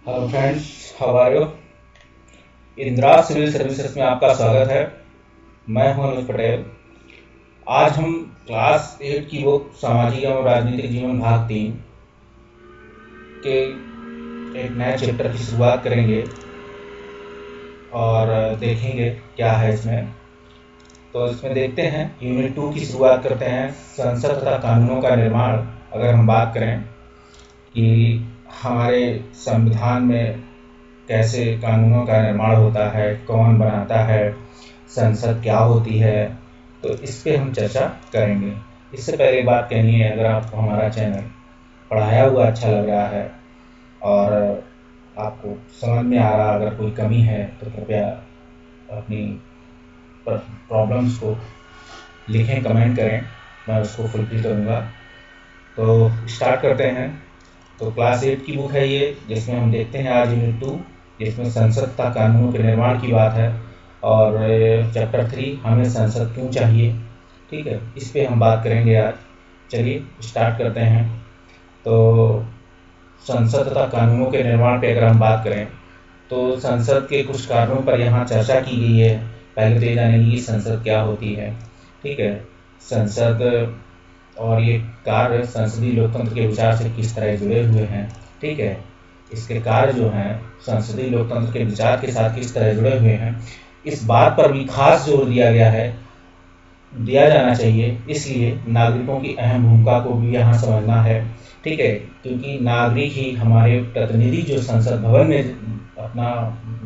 Hello friends, how are you? Indira civil services में आपका स्वागत है। मैं हूं अनुज पटेल। आज हम क्लास 8 की बुक सामाजिक एवं राजनीतिक जीवन भाग 3 के एक नए चैप्टर की शुरुआत करेंगे और देखेंगे क्या है इसमें। तो इसमें देखते हैं, यूनिट 2 की शुरुआत करते हैं। संसद तथा कानूनों का निर्माण। अगर हम बात करें कि हमारे संविधान में कैसे कानूनों का निर्माण होता है, कौन बनाता है, संसद क्या होती है, तो इस पे हम चर्चा करेंगे। इससे पहले बात कहनी है, अगर आपको हमारा चैनल पढ़ाया हुआ अच्छा लग रहा है और आपको समझ में आ रहा, अगर कोई कमी है तो कृपया अपनी प्रॉब्लम्स को लिखें, कमेंट करें, मैं उसको फुलफिल करूँगा। तो स्टार्ट करते हैं। तो क्लास 8 की बुक है ये, जिसमें हम देखते हैं आज यूनिट 2, जिसमें संसद तथा कानूनों के निर्माण की बात है। और चैप्टर 3, हमें संसद क्यों चाहिए। ठीक है, इस पे हम बात करेंगे आज। चलिए स्टार्ट करते हैं। तो संसद तथा कानूनों के निर्माण पे अगर हम बात करें तो संसद के कुछ कारणों पर यहाँ चर्चा की गई है। पहले तो ये जानेंगे कि संसद क्या होती है। ठीक है, संसद और ये कार्य संसदीय लोकतंत्र के विचार से किस तरह जुड़े हुए हैं। ठीक है, इसके कार्य जो हैं संसदीय लोकतंत्र के विचार के साथ किस तरह जुड़े हुए हैं, इस बात पर भी खास जोर दिया जाना चाहिए। इसलिए नागरिकों की अहम भूमिका को भी यहाँ समझना है। ठीक है, क्योंकि नागरिक ही हमारे प्रतिनिधि जो संसद भवन में अपना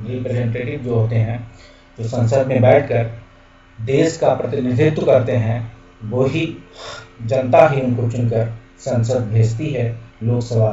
रिप्रेजेंटेटिव जो होते हैं, जो संसद में बैठकर देश का प्रतिनिधित्व करते हैं, वही जनता ही उनको चुनकर संसद भेजती है, लोकसभा।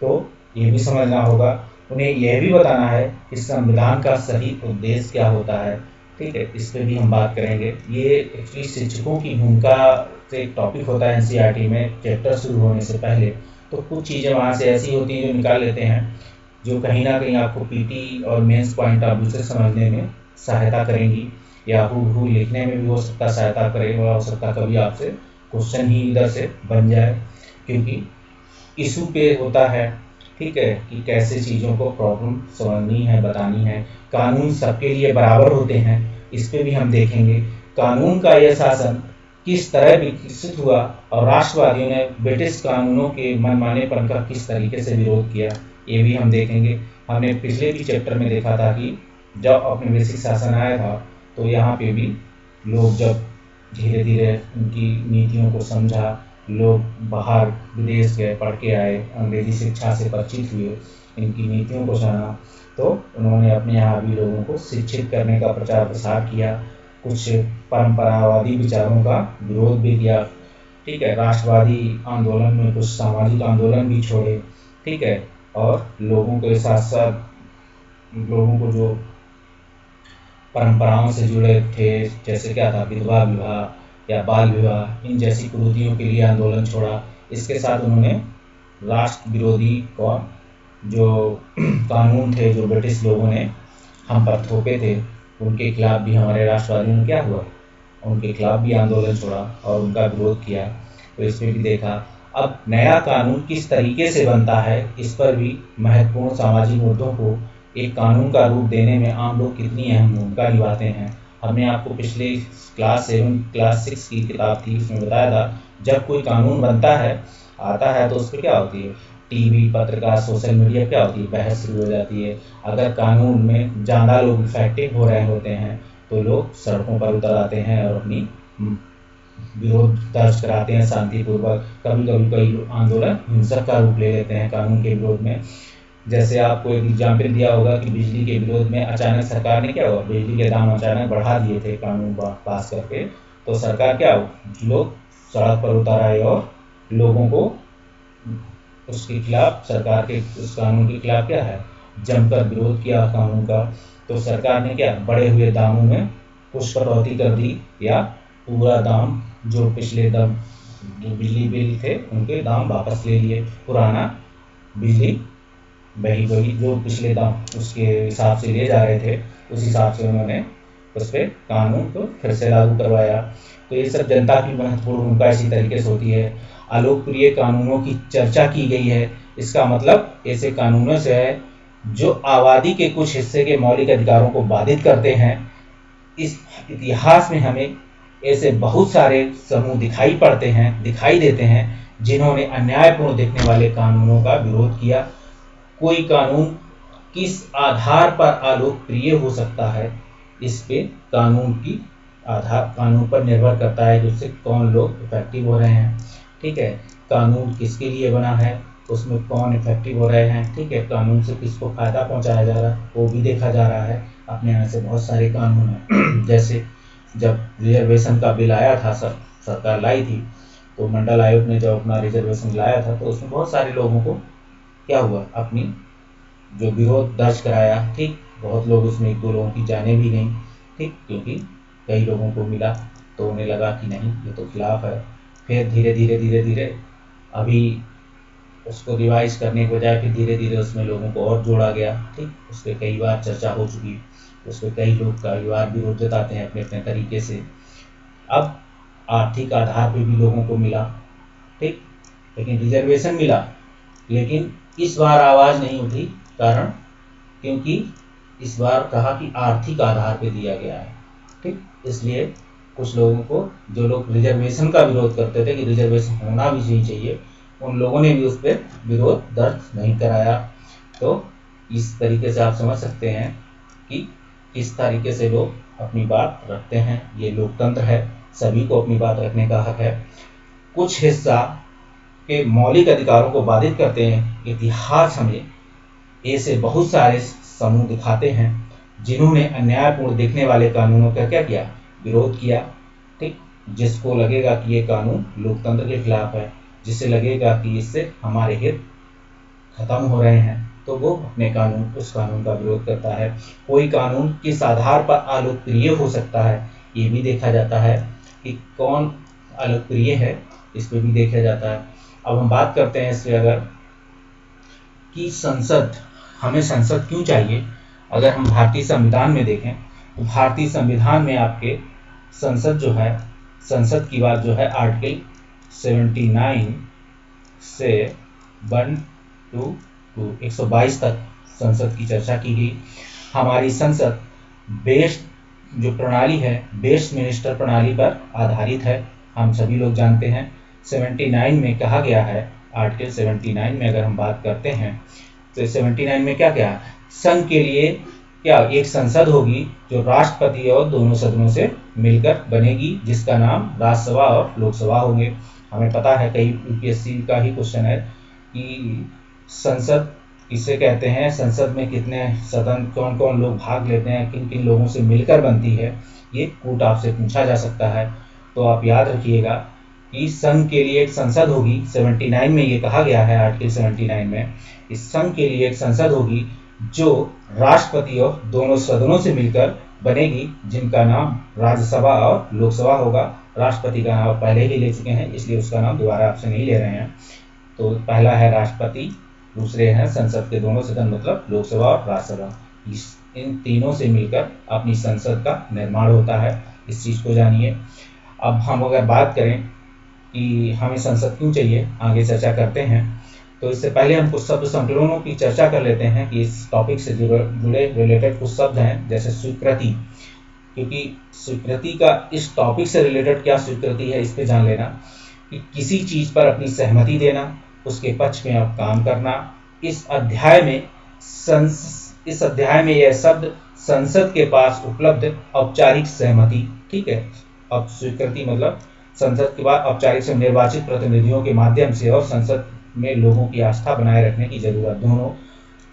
तो ये भी समझना होगा, उन्हें यह भी बताना है कि संविधान का सही उद्देश्य क्या होता है। ठीक है, इस पर भी हम बात करेंगे। ये एक्चुअली शिक्षकों की भूमिका से एक टॉपिक होता है एनसीईआरटी में, चैप्टर शुरू होने से पहले। तो कुछ चीज़ें वहाँ से ऐसी होती हैं जो निकाल लेते हैं, जो कहीं ना कहीं आपको पीटी और मेंस पॉइंट ऑफ व्यू से समझने में सहायता करेंगी, या हूबहू लिखने में भी हो सकता सहायता करेगा। हो सकता कभी आपसे क्वेश्चन ही इधर से बन जाए, क्योंकि इशू पे होता है। ठीक है, कि कैसे चीज़ों को प्रॉब्लम समझनी है, बतानी है। कानून सबके लिए बराबर होते हैं, इस पे भी हम देखेंगे। कानून का यह शासन किस तरह विकसित हुआ और राष्ट्रवादियों ने ब्रिटिश कानूनों के मनमानेपन का किस तरीके से विरोध किया, ये भी हम देखेंगे। हमने पिछले भी चैप्टर में देखा था कि जब औपनिवेशिक शासन आया था, तो यहाँ पे भी लोग जब धीरे धीरे उनकी नीतियों को समझा, लोग बाहर विदेश गए, पढ़ के आए, अंग्रेजी शिक्षा से परिचित हुए, इनकी नीतियों को जाना, तो उन्होंने अपने यहाँ भी लोगों को शिक्षित करने का प्रचार प्रसार किया। कुछ परंपरावादी विचारों का विरोध भी किया। ठीक है, राष्ट्रवादी आंदोलन में कुछ सामाजिक आंदोलन भी छोड़े। ठीक है, और लोगों के साथ साथ लोगों को जो परंपराओं से जुड़े थे, जैसे क्या था, विधवा विवाह या बाल विवाह, इन जैसी कुरीतियों के लिए आंदोलन छोड़ा। इसके साथ उन्होंने राष्ट्र विरोधी और जो कानून थे, जो ब्रिटिश लोगों ने हम पर थोपे थे, उनके खिलाफ भी हमारे राष्ट्रवादियों ने क्या हुआ, उनके खिलाफ भी आंदोलन छोड़ा और उनका विरोध किया। तो इसमें भी देखा। अब नया कानून किस तरीके से बनता है, इस पर भी महत्वपूर्ण सामाजिक मुद्दों को एक कानून का रूप देने में आम लोग कितनी अहम भूमिका निभाते हैं। हमने आपको पिछले क्लास 7 क्लास 6 की किताब थी, उसमें बताया था, जब कोई कानून बनता है, आता है, तो उस पर क्या होती है, टीवी, पत्रकार, सोशल मीडिया क्या होती है, बहस शुरू हो जाती है। अगर कानून में ज़्यादा लोग इफेक्टिव हो रहे होते हैं, तो लोग सड़कों पर उतर आते हैं और अपनी विरोध दर्ज कराते हैं शांतिपूर्वक। कभी कभी कई आंदोलन हिंसक का रूप ले लेते हैं कानून के विरोध में। जैसे आपको एक एग्जाम्पल दिया होगा कि बिजली के विरोध में अचानक सरकार ने क्या हुआ, बिजली के दाम अचानक बढ़ा दिए थे कानून पास करके। तो सरकार क्या हो, लोग सड़क पर उतर आए और लोगों को उसके खिलाफ, सरकार के उस कानून के खिलाफ क्या है, जमकर विरोध किया कानून का। तो सरकार ने क्या, बढ़े हुए दामों में कुछ कटौती कर दी, या पूरा दाम, जो पिछले दाम जो बिजली बिल थे उनके दाम वापस ले लिए। पुराना बिजली वही जो पिछले दाम उसके हिसाब से ले जा रहे थे, उस हिसाब से उन्होंने उस पर कानून को फिर से लागू करवाया। तो ये सब जनता की महत्वपूर्ण भूमिका इसी तरीके से होती है। अलोकप्रिय कानूनों की चर्चा की गई है, इसका मतलब ऐसे कानूनों से है जो आबादी के कुछ हिस्से के मौलिक अधिकारों को बाधित करते हैं। इस इतिहास में हमें ऐसे बहुत सारे समूह दिखाई देते हैं जिन्होंने अन्यायपूर्ण दिखने वाले कानूनों का विरोध किया। कोई कानून किस आधार पर अलोकप्रिय हो सकता है, इस पे कानून पर निर्भर करता है कि उससे कौन लोग इफेक्टिव हो रहे हैं। ठीक है, कानून किसके लिए बना है, उसमें कौन इफेक्टिव हो रहे हैं। ठीक है, कानून से किसको फायदा पहुंचाया जा रहा है वो भी देखा जा रहा है। अपने यहाँ से बहुत सारे कानून हैं जैसे जब रिजर्वेशन का बिल आया था, सरकार लाई थी, तो मंडल आयोग ने जब अपना रिजर्वेशन लाया था तो उसमें बहुत सारे लोगों को क्या हुआ, अपनी जो विरोध दर्ज कराया। ठीक, बहुत लोग उसमें, एक दो लोगों की जाने भी गई। ठीक, क्योंकि कई लोगों को मिला तो उन्हें लगा कि नहीं ये तो खिलाफ है। फिर धीरे धीरे अभी उसको रिवाइज करने के बजाय फिर धीरे धीरे उसमें लोगों को और जोड़ा गया। ठीक, उस पर कई बार चर्चा हो चुकी, उस पर कई लोग कई बार विरोध जताते हैं अपने अपने तरीके से। अब आर्थिक आधार पे भी लोगों को मिला। ठीक, लेकिन रिजर्वेशन मिला, लेकिन इस बार आवाज़ नहीं उठी। कारण क्योंकि इस बार कहा कि आर्थिक आधार पे दिया गया है। ठीक, इसलिए कुछ लोगों को, जो लोग रिजर्वेशन का विरोध करते थे कि रिजर्वेशन होना भी नहीं चाहिए, उन लोगों ने भी उस पर विरोध दर्ज नहीं कराया। तो इस तरीके से आप समझ सकते हैं कि किस तरीके से लोग अपनी बात रखते हैं। ये लोकतंत्र है, सभी को अपनी बात रखने का हक है। कुछ हिस्सा के मौलिक अधिकारों को बाधित करते हैं। इतिहास हमें ऐसे बहुत सारे समूह दिखाते हैं जिन्होंने अन्यायपूर्ण दिखने वाले कानूनों का क्या किया, विरोध किया। ठीक, जिसको लगेगा कि ये कानून लोकतंत्र के खिलाफ है, जिससे लगेगा कि इससे हमारे हित खत्म हो रहे हैं, तो वो अपने उस कानून का विरोध करता है। कोई कानून किस आधार पर अलोकप्रिय हो सकता है, ये भी देखा जाता है कि कौन अलोकप्रिय है, इस पर भी देखा जाता है। अब हम बात करते हैं इससे, अगर कि हमें संसद क्यों चाहिए। अगर हम भारतीय संविधान में देखें तो भारतीय संविधान में आपके संसद जो है, संसद की बात जो है आर्टिकल 79 से 1 to 122 तक संसद की चर्चा की गई। हमारी संसद जो प्रणाली है बेस्ट मिनिस्टर प्रणाली पर आधारित है, हम सभी लोग जानते हैं। 79 में कहा गया है, आर्टिकल 79 में अगर हम बात करते हैं तो 79 में क्या क्या है, संघ के लिए क्या एक संसद होगी जो राष्ट्रपति और दोनों सदनों से मिलकर बनेगी, जिसका नाम राज्यसभा और लोकसभा होंगे। हमें पता है, कई यूपीएससी का ही क्वेश्चन है कि संसद किसे कहते हैं, संसद में कितने सदन, कौन कौन लोग भाग लेते हैं, किन किन लोगों से मिलकर बनती है, ये कूट आपसे पूछा जा सकता है। तो आप याद रखिएगा कि संघ के लिए एक संसद होगी। 79 में ये कहा गया है, आर्टिकल 79 में, इस संघ के लिए एक संसद होगी जो राष्ट्रपति और दोनों सदनों से मिलकर बनेगी, जिनका नाम राज्यसभा और लोकसभा होगा। राष्ट्रपति का नाम पहले ही ले चुके हैं, इसलिए उसका नाम दोबारा आपसे नहीं ले रहे हैं। तो पहला है राष्ट्रपति, दूसरे हैं संसद के दोनों सदन मतलब लोकसभा और राज्यसभा। इन तीनों से मिलकर अपनी संसद का निर्माण होता है, इस चीज़ को जानिए। अब हम अगर बात करें कि हमें संसद क्यों चाहिए, आगे चर्चा करते हैं। तो इससे पहले हम कुछ शब्द संकलनों की चर्चा कर लेते हैं कि इस टॉपिक से जुड़े रिलेटेड कुछ शब्द हैं, जैसे स्वीकृति। क्योंकि स्वीकृति का इस टॉपिक से रिलेटेड क्या स्वीकृति है, इस पे जान लेना कि किसी चीज़ पर अपनी सहमति देना, उसके पक्ष में आप काम करना। इस अध्याय में यह शब्द संसद के पास उपलब्ध औपचारिक सहमति, ठीक है। अब स्वीकृति मतलब संसद के बाद औपचारिक से निर्वाचित प्रतिनिधियों के माध्यम से और संसद में लोगों की आस्था बनाए रखने की जरूरत, दोनों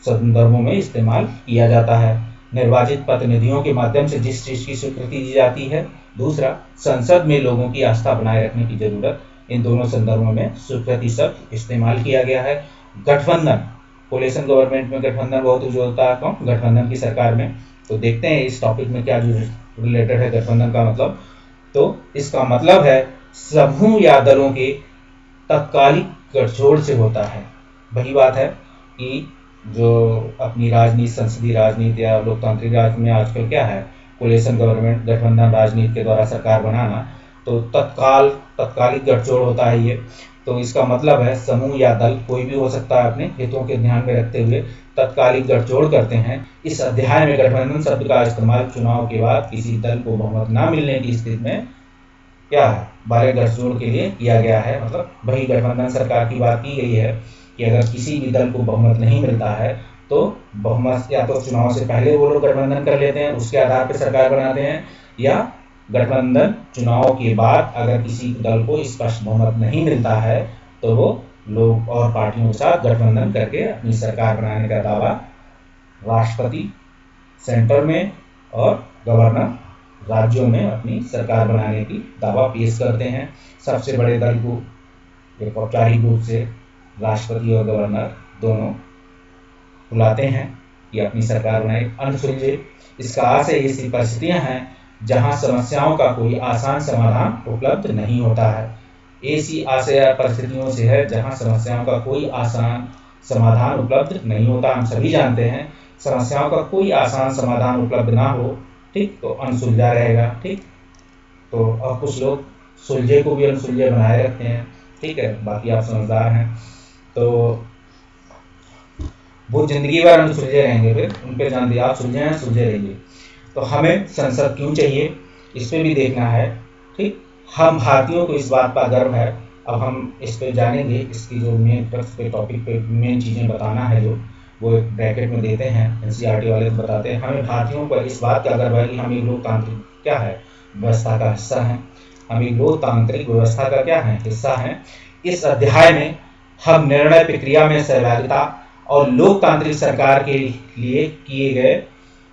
संदर्भों में इस्तेमाल किया जाता है। निर्वाचित प्रतिनिधियों के माध्यम से जिस चीज़ की स्वीकृति दी जाती है, दूसरा संसद में लोगों की आस्था बनाए रखने की जरूरत, इन दोनों संदर्भों में स्वीकृति शब्द इस्तेमाल किया गया है। गठबंधन, कोलिशन गवर्नमेंट में गठबंधन बहुत यूज होता है, कौन, गठबंधन की सरकार में। तो देखते हैं इस टॉपिक में क्या रिलेटेड है गठबंधन का मतलब। तो इसका मतलब है समूह या दलों के तत्कालिक गठजोड़ से होता है। वही बात है कि जो अपनी राजनीति, संसदीय राजनीति या लोकतांत्रिक राजनीति में आजकल क्या है, कोलिशन गवर्नमेंट, गठबंधन राजनीति के द्वारा सरकार बनाना, तो तत्कालिक गठजोड़ होता है ये। तो इसका मतलब है समूह या दल कोई भी हो सकता है, अपने हितों के ध्यान में रखते हुए तत्कालिक गठजोड़ करते हैं। इस अध्याय में गठबंधन शब्द का इस्तेमाल चुनाव के बाद किसी दल को बहुमत न मिलने की स्थिति में क्या है, बारे गठजोड़ के लिए किया गया है। मतलब वही गठबंधन सरकार की बात की गई है कि अगर किसी भी दल को बहुमत नहीं मिलता है तो बहुमत या तो चुनाव से पहले वो लोग गठबंधन कर लेते हैं, उसके आधार पर सरकार बनाते हैं, या गठबंधन चुनाव के बाद अगर किसी दल को स्पष्ट बहुमत नहीं मिलता है तो वो लोग और पार्टियों के साथ गठबंधन करके अपनी सरकार बनाने का दावा राष्ट्रपति सेंटर में और गवर्नर राज्यों में अपनी सरकार बनाने की दावा पेश करते हैं। सबसे बड़े दल को एक औपचारिक रूप से राष्ट्रपति और गवर्नर दोनों बुलाते हैं कि अपनी सरकार बनाए। अनसुलझे, इसका आशय ऐसी परिस्थितियां हैं जहां समस्याओं का कोई आसान समाधान उपलब्ध नहीं होता है। ऐसी आशय परिस्थितियों से है जहां समस्याओं का कोई आसान समाधान उपलब्ध नहीं होता। हम सभी जानते हैं समस्याओं का कोई आसान समाधान उपलब्ध ना हो, ठीक, तो अनसुलझा रहेगा। ठीक, तो और कुछ लोग सुलझे को भी अनसुलझे बनाए रखते हैं। ठीक है, बाकी आप समझदार हैं तो वो जिंदगी भर अनसुलझे रहेंगे, फिर उन पे जान दिया आप सुलझे हैं, सुलझे रहिए। तो हमें संसद क्यों चाहिए, इस पे भी देखना है। ठीक, हम भारतीयों को इस बात का गर्व है। अब हम इस पे जानेंगे, इसकी जो मेन टॉपिक पे मेन चीज़ें बताना है जो वो एक ब्रैकेट में देते हैं, एनसीईआरटी वाले तो बताते हैं। हमें भारतीयों को इस बात का गर्व है कि हम एक लोकतांत्रिक क्या है व्यवस्था का हिस्सा हैं। हम एक लोकतांत्रिक व्यवस्था का क्या है हिस्सा हैं। इस अध्याय में हम निर्णय प्रक्रिया में सहभागिता और लोकतांत्रिक सरकार के लिए किए गए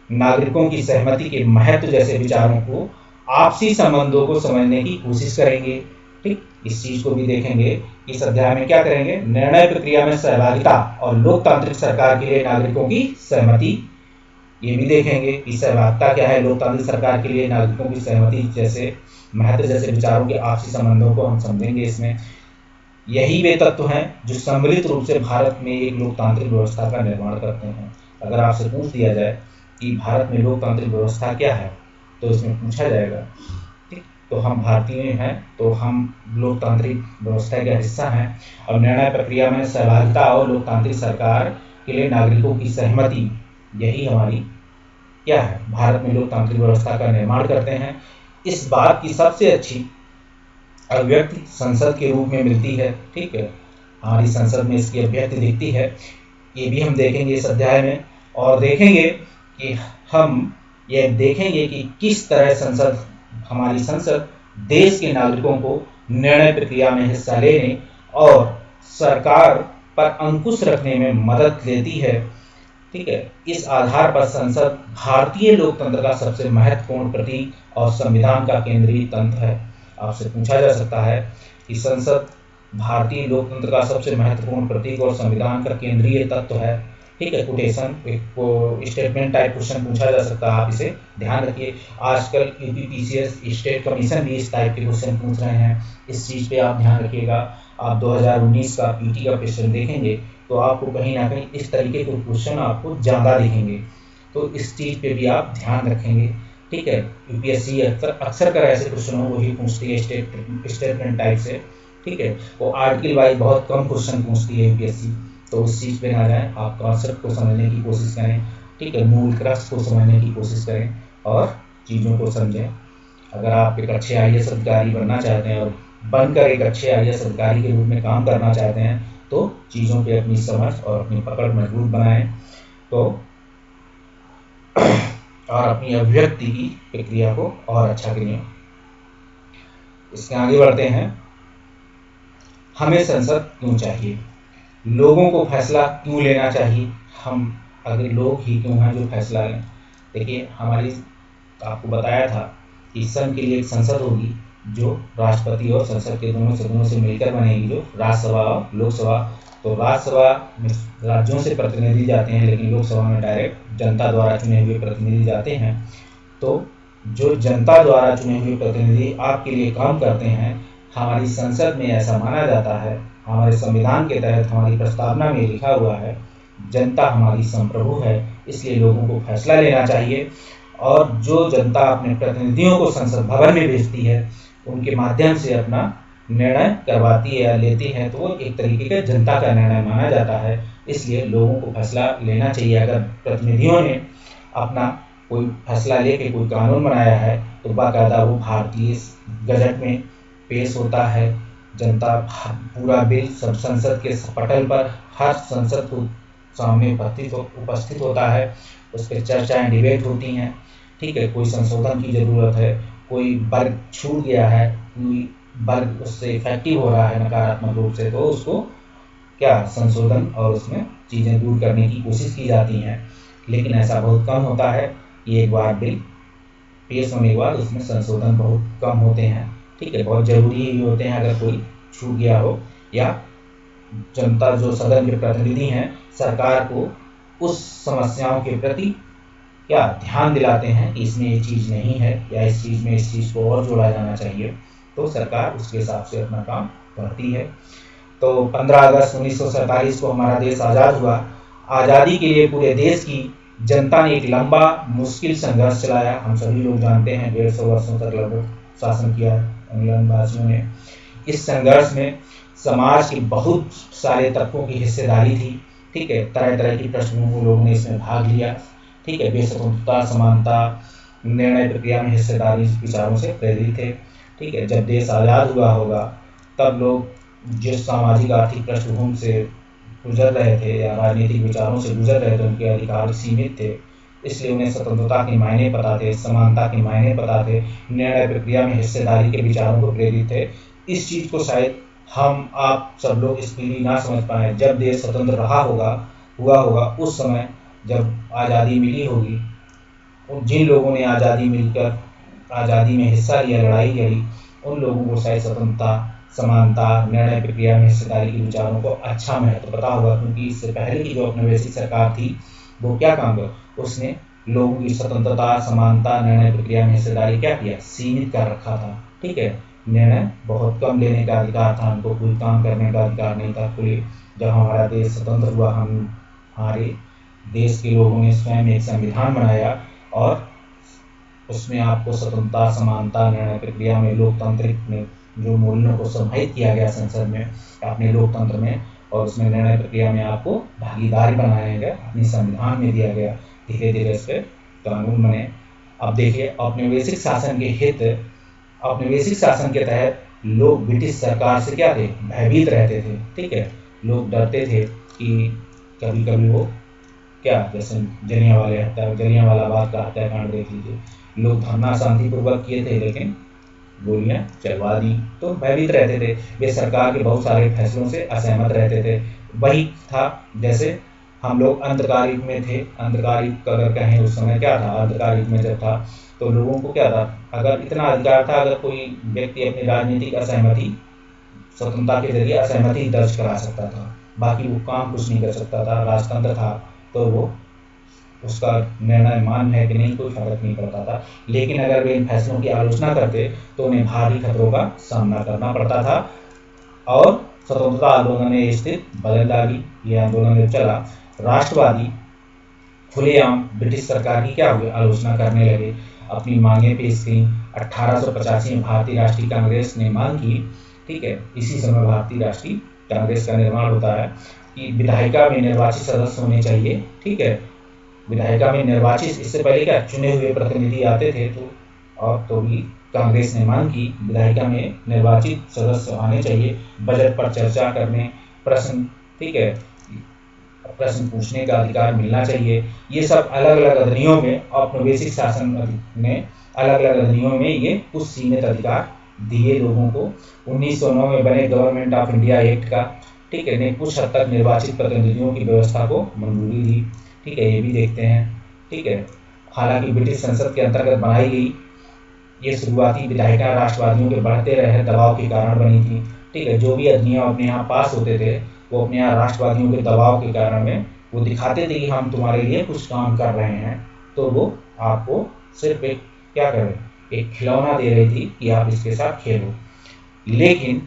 नागरिकों की सहमति के महत्व जैसे विचारों को, आपसी संबंधों को समझने की कोशिश करेंगे। ठीक, इस चीज को भी देखेंगे। इस अध्याय में क्या करेंगे, निर्णय प्रक्रिया में सहभागिता और लोकतांत्रिक सरकार के लिए नागरिकों की सहमति, ये भी देखेंगे कि सहभागिता क्या है, लोकतांत्रिक सरकार के लिए नागरिकों की सहमति जैसे महत्व जैसे विचारों के आपसी संबंधों को हम समझेंगे। इसमें यही वे तत्व हैं जो सम्मिलित रूप से भारत में एक लोकतांत्रिक व्यवस्था का निर्माण करते हैं। अगर आपसे पूछ दिया जाए कि भारत में लोकतांत्रिक व्यवस्था क्या है तो इसमें पूछा जाएगा, ठीक, तो हम भारतीय हैं तो हम लोकतांत्रिक व्यवस्था का हिस्सा हैं और निर्णय प्रक्रिया में सहभागिता और लोकतांत्रिक सरकार के लिए नागरिकों की सहमति, यही हमारी क्या है, भारत में लोकतांत्रिक व्यवस्था का निर्माण करते हैं। इस बात की सबसे अच्छी अभिव्यक्ति संसद के रूप में मिलती है। ठीक है, हमारी संसद में इसकी अभिव्यक्ति दिखती है। ये भी हम देखेंगे इस अध्याय में, और देखेंगे कि हम ये देखेंगे कि किस तरह संसद, हमारी संसद देश के नागरिकों को निर्णय प्रक्रिया में हिस्सा लेने और सरकार पर अंकुश रखने में मदद लेती है। ठीक है, इस आधार पर संसद भारतीय लोकतंत्र का सबसे महत्वपूर्ण प्रतीक और संविधान का केंद्रीय तंत्र है। आपसे पूछा जा सकता है कि संसद भारतीय लोकतंत्र का सबसे महत्वपूर्ण प्रतीक और संविधान का केंद्रीय तत्व है। ठीक है, कोटेशन को स्टेटमेंट टाइप क्वेश्चन पूछा जा सकता है, आप इसे ध्यान रखिए। आजकल यूपीपीसीएस स्टेट कमीशन भी इस टाइप के क्वेश्चन पूछ रहे हैं, इस चीज़ पे आप ध्यान रखिएगा। आप 2019 का पीटी का क्वेश्चन देखेंगे तो आपको कहीं ना कहीं इस तरीके के क्वेश्चन आपको ज़्यादा दिखेंगे, तो इस चीज़ पे भी आप ध्यान रखेंगे। ठीक है, यूपीएससी अक्सर कर ऐसे क्वेश्चनों को ही पूछती है स्टेटमेंट टाइप से। ठीक है, वो आर्टिकल वाइज बहुत कम क्वेश्चन पूछती है यूपीएससी, तो उस चीज़ पे ना जाएं, आप कॉन्सेप्ट को समझने की कोशिश करें। ठीक है, मूल क्रक्स को समझने की कोशिश करें और चीज़ों को समझें। अगर आप एक अच्छे आईएएस अधिकारी बनना चाहते हैं और बनकर एक अच्छे आईएएस अधिकारी के रूप में काम करना चाहते हैं तो चीज़ों पे अपनी समझ और अपनी पकड़ मजबूत बनाएं तो और अपनी अभिव्यक्ति की प्रक्रिया को और अच्छा करें। इसके आगे बढ़ते हैं। हमें संसद क्यों चाहिए, लोगों को फैसला क्यों लेना चाहिए, हम अगर लोग ही क्यों हैं जो फैसला लें। देखिए, हमारी आपको बताया था कि संघ के लिए एक संसद होगी जो राष्ट्रपति और संसद के दोनों सदनों से मिलकर बनेगी, जो राज्यसभा और लोकसभा। तो राज्यसभा में राज्यों से प्रतिनिधि जाते हैं, लेकिन लोकसभा में डायरेक्ट जनता द्वारा चुने हुए प्रतिनिधि जाते हैं। तो जो जनता द्वारा चुने हुए प्रतिनिधि आपके लिए काम करते हैं, हमारी संसद में ऐसा माना जाता है, हमारे संविधान के तहत हमारी प्रस्तावना में लिखा हुआ है, जनता हमारी संप्रभु है, इसलिए लोगों को फैसला लेना चाहिए। और जो जनता अपने प्रतिनिधियों को संसद भवन में भेजती है, उनके माध्यम से अपना निर्णय करवाती है या लेती है तो वो एक तरीके का जनता का निर्णय माना जाता है। इसलिए लोगों को फैसला लेना चाहिए। अगर प्रतिनिधियों ने अपना कोई फैसला लेके कोई कानून बनाया है तो बाकायदा वो भारतीय गजट में पेश होता है। जनता पूरा बिल सब संसद के पटल पर हर संसद को सामने उपस्थित होता है। उस पर चर्चाएं डिबेट होती हैं। ठीक है, कोई संशोधन की ज़रूरत है, कोई वर्ग छूट गया है, कोई वर्ग उससे इफेक्टिव हो रहा है नकारात्मक रूप से, तो उसको क्या संशोधन और उसमें चीज़ें दूर करने की कोशिश की जाती हैं। लेकिन ऐसा बहुत कम होता है कि एक बार बिल पेश होने के बाद उसमें संशोधन बहुत कम होते हैं। ठीक है, बहुत ज़रूरी ही होते हैं अगर कोई छूट गया हो, या जनता जो सदन के प्रतिनिधि हैं सरकार को उस समस्याओं के प्रति क्या ध्यान दिलाते हैं कि इसमें ये चीज़ नहीं है या इस चीज़ में इस चीज़ को और जोड़ा जाना चाहिए, तो सरकार उसके हिसाब से अपना काम करती है। तो 15 अगस्त 1947 को हमारा देश आज़ाद हुआ। आज़ादी के लिए पूरे देश की जनता ने एक लंबा मुश्किल संघर्ष चलाया। हम सभी लोग जानते हैं 150 वर्षों तक लगभग शासन किया इंग्लैंड वासियों ने। इस संघर्ष में समाज के बहुत सारे तत्वों की हिस्सेदारी थी। ठीक है, तरह तरह की पृष्ठभूमि लोगों ने इसमें भाग लिया। ठीक है, वे स्वतंत्रता, समानता, निर्णय प्रक्रिया में हिस्सेदारी विचारों से प्रेरित थे। ठीक है, जब देश आज़ाद हुआ होगा तब लोग जिस सामाजिक आर्थिक पृष्ठभूमि से गुजर रहे थे या राजनीतिक विचारों से गुजर रहे थे उनके अधिकार सीमित थे। इसलिए उन्हें स्वतंत्रता के मायने पता थे, समानता के मायने पता थे, निर्णय प्रक्रिया में हिस्सेदारी के विचारों को प्रेरित थे। इस चीज़ को शायद हम आप सब लोग इस पीढ़ी ना समझ पाए। जब देश स्वतंत्र रहा होगा, हुआ होगा, उस समय जब आज़ादी मिली होगी, जिन लोगों ने आज़ादी मिलकर आज़ादी में हिस्सा लिया, लड़ाई लड़ी, उन लोगों को शायद स्वतंत्रता, समानता, निर्णय प्रक्रिया में हिस्सेदारी के विचारों को अच्छा महत्व पता होगा। क्योंकि इससे पहले की जो औपनिवेशिक सरकार थी वो क्या काम कर, उसने लोगों की स्वतंत्रता, समानता, निर्णय प्रक्रिया में हिस्सेदारी क्या किया, सीमित कर रखा था। ठीक है, निर्णय बहुत कम लेने का अधिकार था, उनको कोई काम करने का अधिकार नहीं था खुले। जब हमारा देश स्वतंत्र हुआ, हमारे देश के लोगों ने स्वयं एक संविधान बनाया और उसमें आपको स्वतंत्रता, समानता, निर्णय प्रक्रिया में लोकतांत्रिक में जो मूल्यों को समाहित किया गया संसद में अपने लोकतंत्र में, और उसमें निर्णय प्रक्रिया में आपको भागीदारी बनाया गया, अपने संविधान में दिया गया। धीरे धीरे इस पर कानून बने। अब देखिए, औपनिवेशिक शासन के हित, औपनिवेशिक शासन के तहत लोग ब्रिटिश सरकार से क्या थे, भयभीत रहते थे। ठीक है, लोग डरते थे कि कभी कभी वो क्या, जैसे जलियांवाला बाग का हत्याकांड देख लीजिए, लोग धरना शांतिपूर्वक किए थे लेकिन गोलियां चलवा दी, तो भयभीत रहते थे। वे सरकार के बहुत सारे फैसलों से असहमत रहते थे। वही था जैसे हम लोग अंधकार युग में थे। अंधकार युग अगर कहें उस समय क्या था, अंधकार युग में जब था तो लोगों को क्या था, अगर इतना अधिकार था, अगर कोई व्यक्ति अपनी राजनीतिक असहमति स्वतंत्रता के जरिए असहमति दर्ज करा सकता था, बाकी वो काम कुछ नहीं कर सकता था। राजतंत्र था तो वो उसका निर्णय मान्य है कि नहीं कोई फर्क नहीं पड़ता था। लेकिन अगर वे इन फैसलों की आलोचना करते तो उन्हें भारी खतरों का सामना करना पड़ता था। और स्वतंत्रता आंदोलन ने स्थिति बदल डाली। ये आंदोलन जब चला, राष्ट्रवादी खुलेआम ब्रिटिश सरकार की क्या हुई, आलोचना करने लगे, अपनी मांगें पेश की। 1885 में भारतीय राष्ट्रीय कांग्रेस ने मांग की। ठीक है, इसी समय भारतीय राष्ट्रीय कांग्रेस का निर्माण होता है कि विधायिका में निर्वाचित सदस्य होने चाहिए। ठीक है, विधायिका में निर्वाचित, इससे पहले क्या चुने हुए प्रतिनिधि आते थे, तो भी कांग्रेस ने मांग की विधायिका में निर्वाचित सदस्य आने चाहिए। बजट पर चर्चा करने, प्रश्न, ठीक है, प्रश्न पूछने का अधिकार मिलना चाहिए। ये सब अलग अलग अधिनियमों में, औपनिवेशिक शासन ने अलग अलग अधिनियमों में ये कुछ सीमित अधिकार दिए लोगों को। 1909 में बने गवर्नमेंट ऑफ इंडिया एक्ट का, ठीक है, ने कुछ हद तक निर्वाचित प्रतिनिधियों की व्यवस्था को मंजूरी दी। ठीक है, ये भी देखते हैं। ठीक है, हालांकि ब्रिटिश संसद के अंतर्गत बनाई गई ये शुरुआती विधायिका राष्ट्रवादियों के बढ़ते रहे दबाव के कारण बनी थी। ठीक है, जो भी अधिनियम अपने यहाँ पास होते थे वो अपने यहाँ राष्ट्रवादियों के दबाव के कारण में वो दिखाते थे कि हम तुम्हारे लिए कुछ काम कर रहे हैं, तो वो आपको सिर्फ एक क्या कर रहे, एक खिलौना दे रही थी कि आप इसके साथ खेलो। लेकिन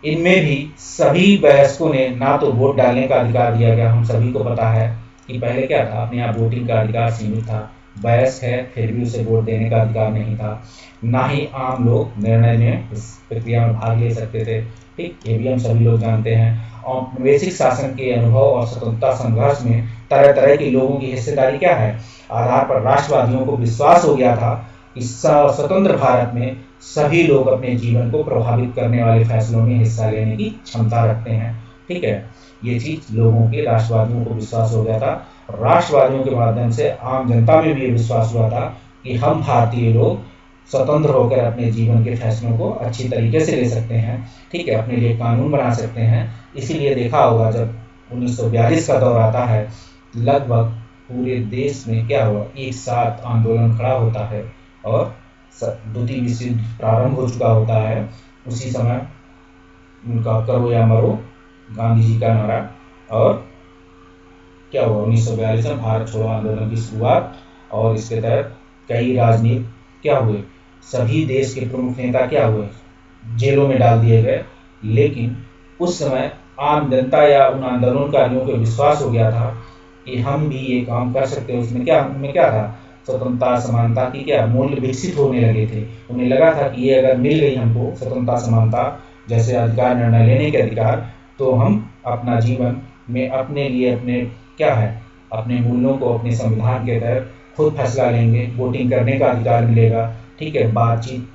इनमें भी सभी वयस्कों ने ना तो वोट डालने का अधिकार दिया गया। हम सभी को पता है कि पहले क्या था, अपने यहाँ वोटिंग का अधिकार सीमित था। वयस्क है फिर भी उसे वोट देने का अधिकार नहीं था। ना ही आम लोग निर्णय में इस प्रक्रिया में भाग ले सकते थे। ठीक, ये भी हम सभी लोग जानते हैं। औपनिवेशिक शासन के अनुभव और स्वतंत्रता संघर्ष में तरह तरह के लोगों की हिस्सेदारी क्या है, आधार पर राष्ट्रवादियों को विश्वास हो गया था कि स्वतंत्र भारत में सभी लोग अपने जीवन को प्रभावित करने वाले फैसलों में हिस्सा लेने की क्षमता रखते हैं। ठीक है, ये चीज लोगों के राष्ट्रवादियों को विश्वास हो गया था। राष्ट्रवादियों के माध्यम से आम जनता में भी ये विश्वास हुआ था कि हम भारतीय लोग स्वतंत्र होकर अपने जीवन के फैसलों को अच्छी तरीके से ले सकते हैं। ठीक है, अपने लिए कानून बना सकते हैं। इसीलिए देखा होगा जब 1942 का दौर आता है, लगभग पूरे देश में क्या हुआ, एक साथ आंदोलन खड़ा होता है और द्वितीय विश्व युद्ध प्रारंभ हो चुका होता है। उसी समय उनका करो या मरो गांधी जी का नारा, और क्या हुआ 1942 में भारत छोड़ो आंदोलन की शुरुआत। और इसके तहत कई राजनीति क्या हुए, सभी देश के प्रमुख नेता क्या हुए, जेलों में डाल दिए गए। लेकिन उस समय आम जनता या उन आंदोलनकारियों को विश्वास हो गया था कि हम भी ये काम कर सकते हैं। उनमें क्या था, स्वतंत्रता समानता की क्या मूल्य विकसित होने लगे थे। उन्हें लगा था कि ये अगर मिल गई हमको स्वतंत्रता समानता जैसे अधिकार, निर्णय लेने के अधिकार, तो हम अपना जीवन में अपने लिए अपने क्या है, अपने मूल्यों को अपने संविधान के तहत खुद फैसला लेंगे। वोटिंग करने का अधिकार मिलेगा। ठीक है, बातचीत,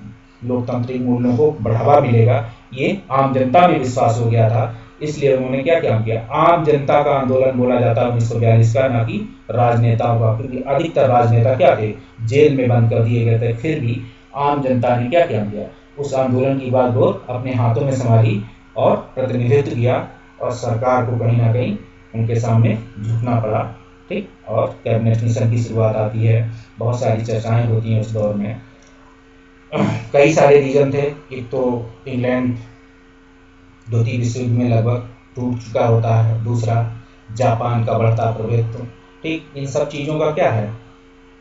लोकतांत्रिक मूल्यों को बढ़ावा मिलेगा। ये आम जनता में विश्वास हो गया था। इसलिए उन्होंने क्या काम किया, आम जनता का आंदोलन बोला जाता है 1942 का, ना कि राजनेताओं का, क्योंकि अधिकतर राजनेता क्या थे, जेल में बंद कर दिए गए थे। फिर भी आम जनता ने क्या किया, उस आंदोलन की बात वो अपने हाथों में संभाली और प्रतिनिधित्व किया, और सरकार को कहीं ना कहीं उनके सामने झुकना पड़ा। ठीक, और कैबिनेट मिशन की शुरुआत आती है। बहुत सारी चर्चाएं होती हैं उस दौर में। कई सारे रीजन थे। एक तो इंग्लैंड द्वितीय विश्व युद्ध में लगभग टूट चुका होता है, दूसरा जापान का बढ़ता प्रभुत्व। ठीक, इन सब चीज़ों का क्या है,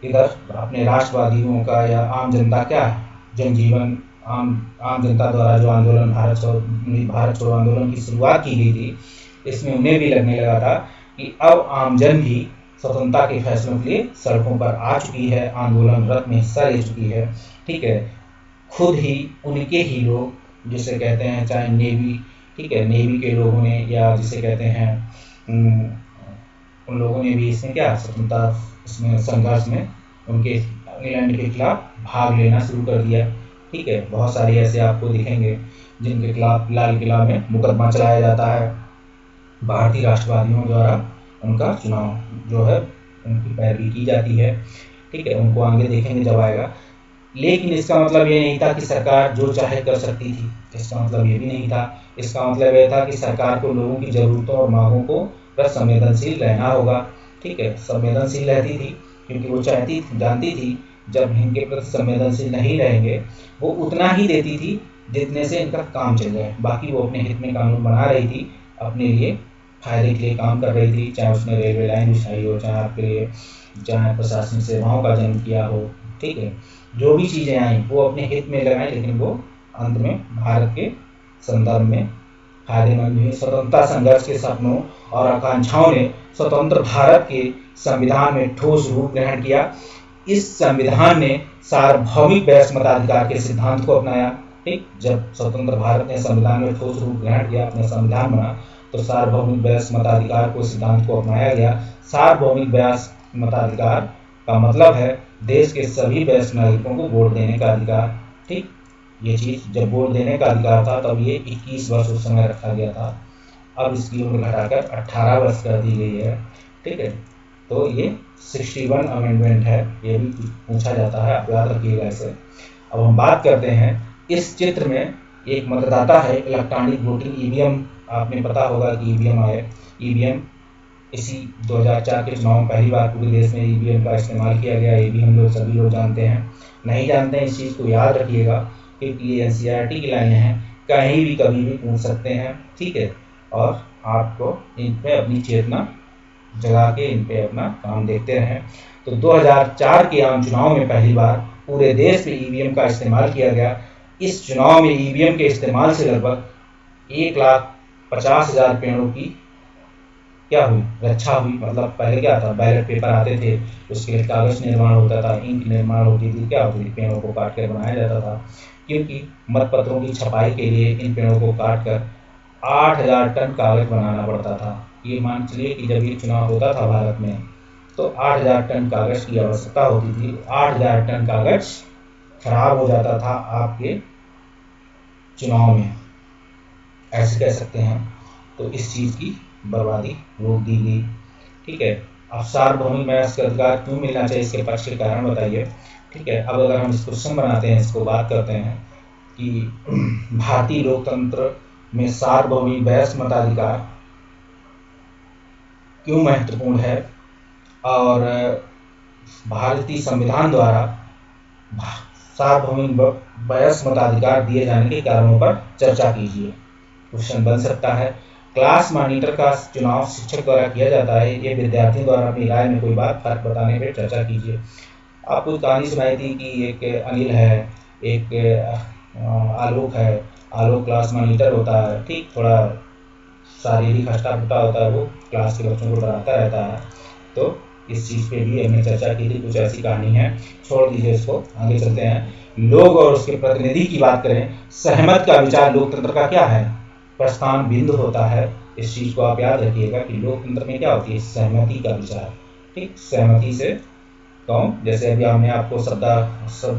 इधर अपने राष्ट्रवादियों का या आम जनता क्या है, जनजीवन, आम जनता द्वारा जो आंदोलन भारत छोड़ो आंदोलन की शुरुआत की गई थी, इसमें उन्हें भी लगने लगा था कि अब आम जन भी स्वतंत्रता के फैसलों के लिए सड़कों पर आ चुकी है, आंदोलन रथ में हिस्सा ले चुकी है। ठीक है, खुद ही उनके ही लोग जिसे कहते हैं, चाहे नेवी, ठीक है, नेवी के लोगों ने, या जिसे कहते हैं उन लोगों ने भी इसमें क्या स्वतंत्रता इसमें संघर्ष में उनके इंग्लैंड के खिलाफ भाग लेना शुरू कर दिया। ठीक है, बहुत सारे ऐसे आपको दिखेंगे जिनके खिलाफ लाल किला में मुकदमा चलाया जाता है, भारतीय राष्ट्रवादियों द्वारा उनका चुनाव जो है उनकी पैरवी की जाती है। ठीक है, उनको आगे देखेंगे जब आएगा। लेकिन इसका मतलब ये नहीं था कि सरकार जो चाहे कर सकती थी, इसका मतलब ये भी नहीं था। इसका मतलब यह था कि सरकार को लोगों की ज़रूरतों और मांगों को पर संवेदनशील रहना होगा। ठीक है, संवेदनशील रहती थी क्योंकि वो जानती थी जब इनके प्रति संवेदनशील नहीं रहेंगे, वो उतना ही देती थी जितने से इनका काम चल जाए। बाकी वो अपने हित में कानून बना रही थी, अपने लिए फायदे के लिए काम कर रही थी, चाहे उसने रेलवे लाइन बिछाई हो, चाहे आपके लिए चाहे प्रशासनिक सेवाओं का जन्म किया हो। ठीक है, जो भी चीज़ें आई वो अपने हित में लगाई, लेकिन वो अंत में भारत के संदर्भ में फायदेमंद हुई। स्वतंत्रता संघर्ष के सपनों और आकांक्षाओं ने स्वतंत्र भारत के संविधान में ठोस रूप ग्रहण किया। इस संविधान ने सार्वभौमिक वयस्क मताधिकार के सिद्धांत को अपनाया। ठीक, जब स्वतंत्र भारत ने संविधान में ठोस रूप ग्रहण किया, अपना संविधान बना, तो सार्वभौमिक वयस्क मताधिकार को सिद्धांत को अपनाया गया। सार्वभौमिक वयस्क मताधिकार का मतलब है देश के सभी वयस्क नागरिकों को वोट देने का अधिकार। ठीक, ये चीज़ जब वोट देने का अधिकार था तब ये 21 वर्ष उस समय रखा गया था। अब इसकी उम्र घटाकर 18 वर्ष कर दी गई है। ठीक है, तो ये 61 अमेंडमेंट है, ये भी पूछा जाता है, आप याद रखिएगा इसे। अब हम बात करते हैं, इस चित्र में एक मतदाता है, इलेक्ट्रॉनिक वोटिंग ईवीएम, आपने पता होगा कि ईवीएम आए। ईवीएम इसी 2004 के चुनाव में पहली बार पूरे देश में ईवीएम का इस्तेमाल किया गया। ये भी हम लोग सभी लोग जानते हैं। नहीं जानते हैं इस चीज़ को याद रखिएगा, क्योंकि ये एनसीईआरटी की लाइनें हैं, कहीं भी कभी भी पूछ सकते हैं। ठीक है, और आपको इन पे अपनी चेतना जगा के इन पे अपना काम देखते रहें। तो 2004 के आम चुनाव में पहली बार पूरे देश में ईवीएम का इस्तेमाल किया गया। इस चुनाव में ईवीएम के इस्तेमाल से लगभग 1,50,000 पेड़ों की क्या हुई, रक्षा हुई। मतलब पहले क्या था, बैलेट पेपर आते थे, उसके लिए कागज निर्माण होता था, इंक निर्माण होती थी, क्या होती थी, पेड़ों को काट कर बनाया जाता था। क्योंकि मतपत्रों की छपाई के लिए इन पेड़ों को काट कर 8,000 टन कागज बनाना पड़ता था। ये मान चलिए कि जब ये चुनाव होता था भारत में, तो 8,000 टन कागज की आवश्यकता होती थी। 8,000 टन कागज खराब हो जाता था आपके चुनाव में, ऐसे कह सकते हैं। तो इस चीज़ की बर्बादी रोक दी गई। ठीक है, अब सार्वभौमिक वयस्क अधिकार क्यों मिलना चाहिए, इसके पक्ष के कारण बताइए। ठीक है, अब अगर हम इस क्वेश्चन बनाते हैं, इसको बात करते हैं कि भारतीय लोकतंत्र में सार्वभौमिक वयस्क मताधिकार क्यों महत्वपूर्ण है, और भारतीय संविधान द्वारा सार्वभौमिक वयस्क मताधिकार दिए जाने के कारणों पर चर्चा कीजिए। क्वेश्चन बन सकता है। क्लास मॉनिटर का चुनाव शिक्षक द्वारा किया जाता है, ये विद्यार्थियों द्वारा अपनी राय में कोई बात फर्क बताने पर चर्चा कीजिए। आपको कहानी सुनाई थी कि एक अनिल है, एक आलोक है। आलोक क्लास मॉनिटर होता है, ठीक, थोड़ा शारीरिक हट्टा-कट्टा होता है, वो क्लास के बच्चों को डराता रहता है। तो इस चीज़ पे भी हमने चर्चा की थी, कुछ ऐसी कहानी है, छोड़ दीजिए इसको, आगे चलते हैं। लोग और उसके प्रतिनिधि की बात करें, सहमत का विचार लोकतंत्र का क्या है, प्रस्थान बिंदु होता है। इस चीज़ को आप याद रखिएगा कि लोकतंत्र में क्या होती है, सहमति का विचार। ठीक, सहमति से कौन, जैसे अभी हमने आपको शब्द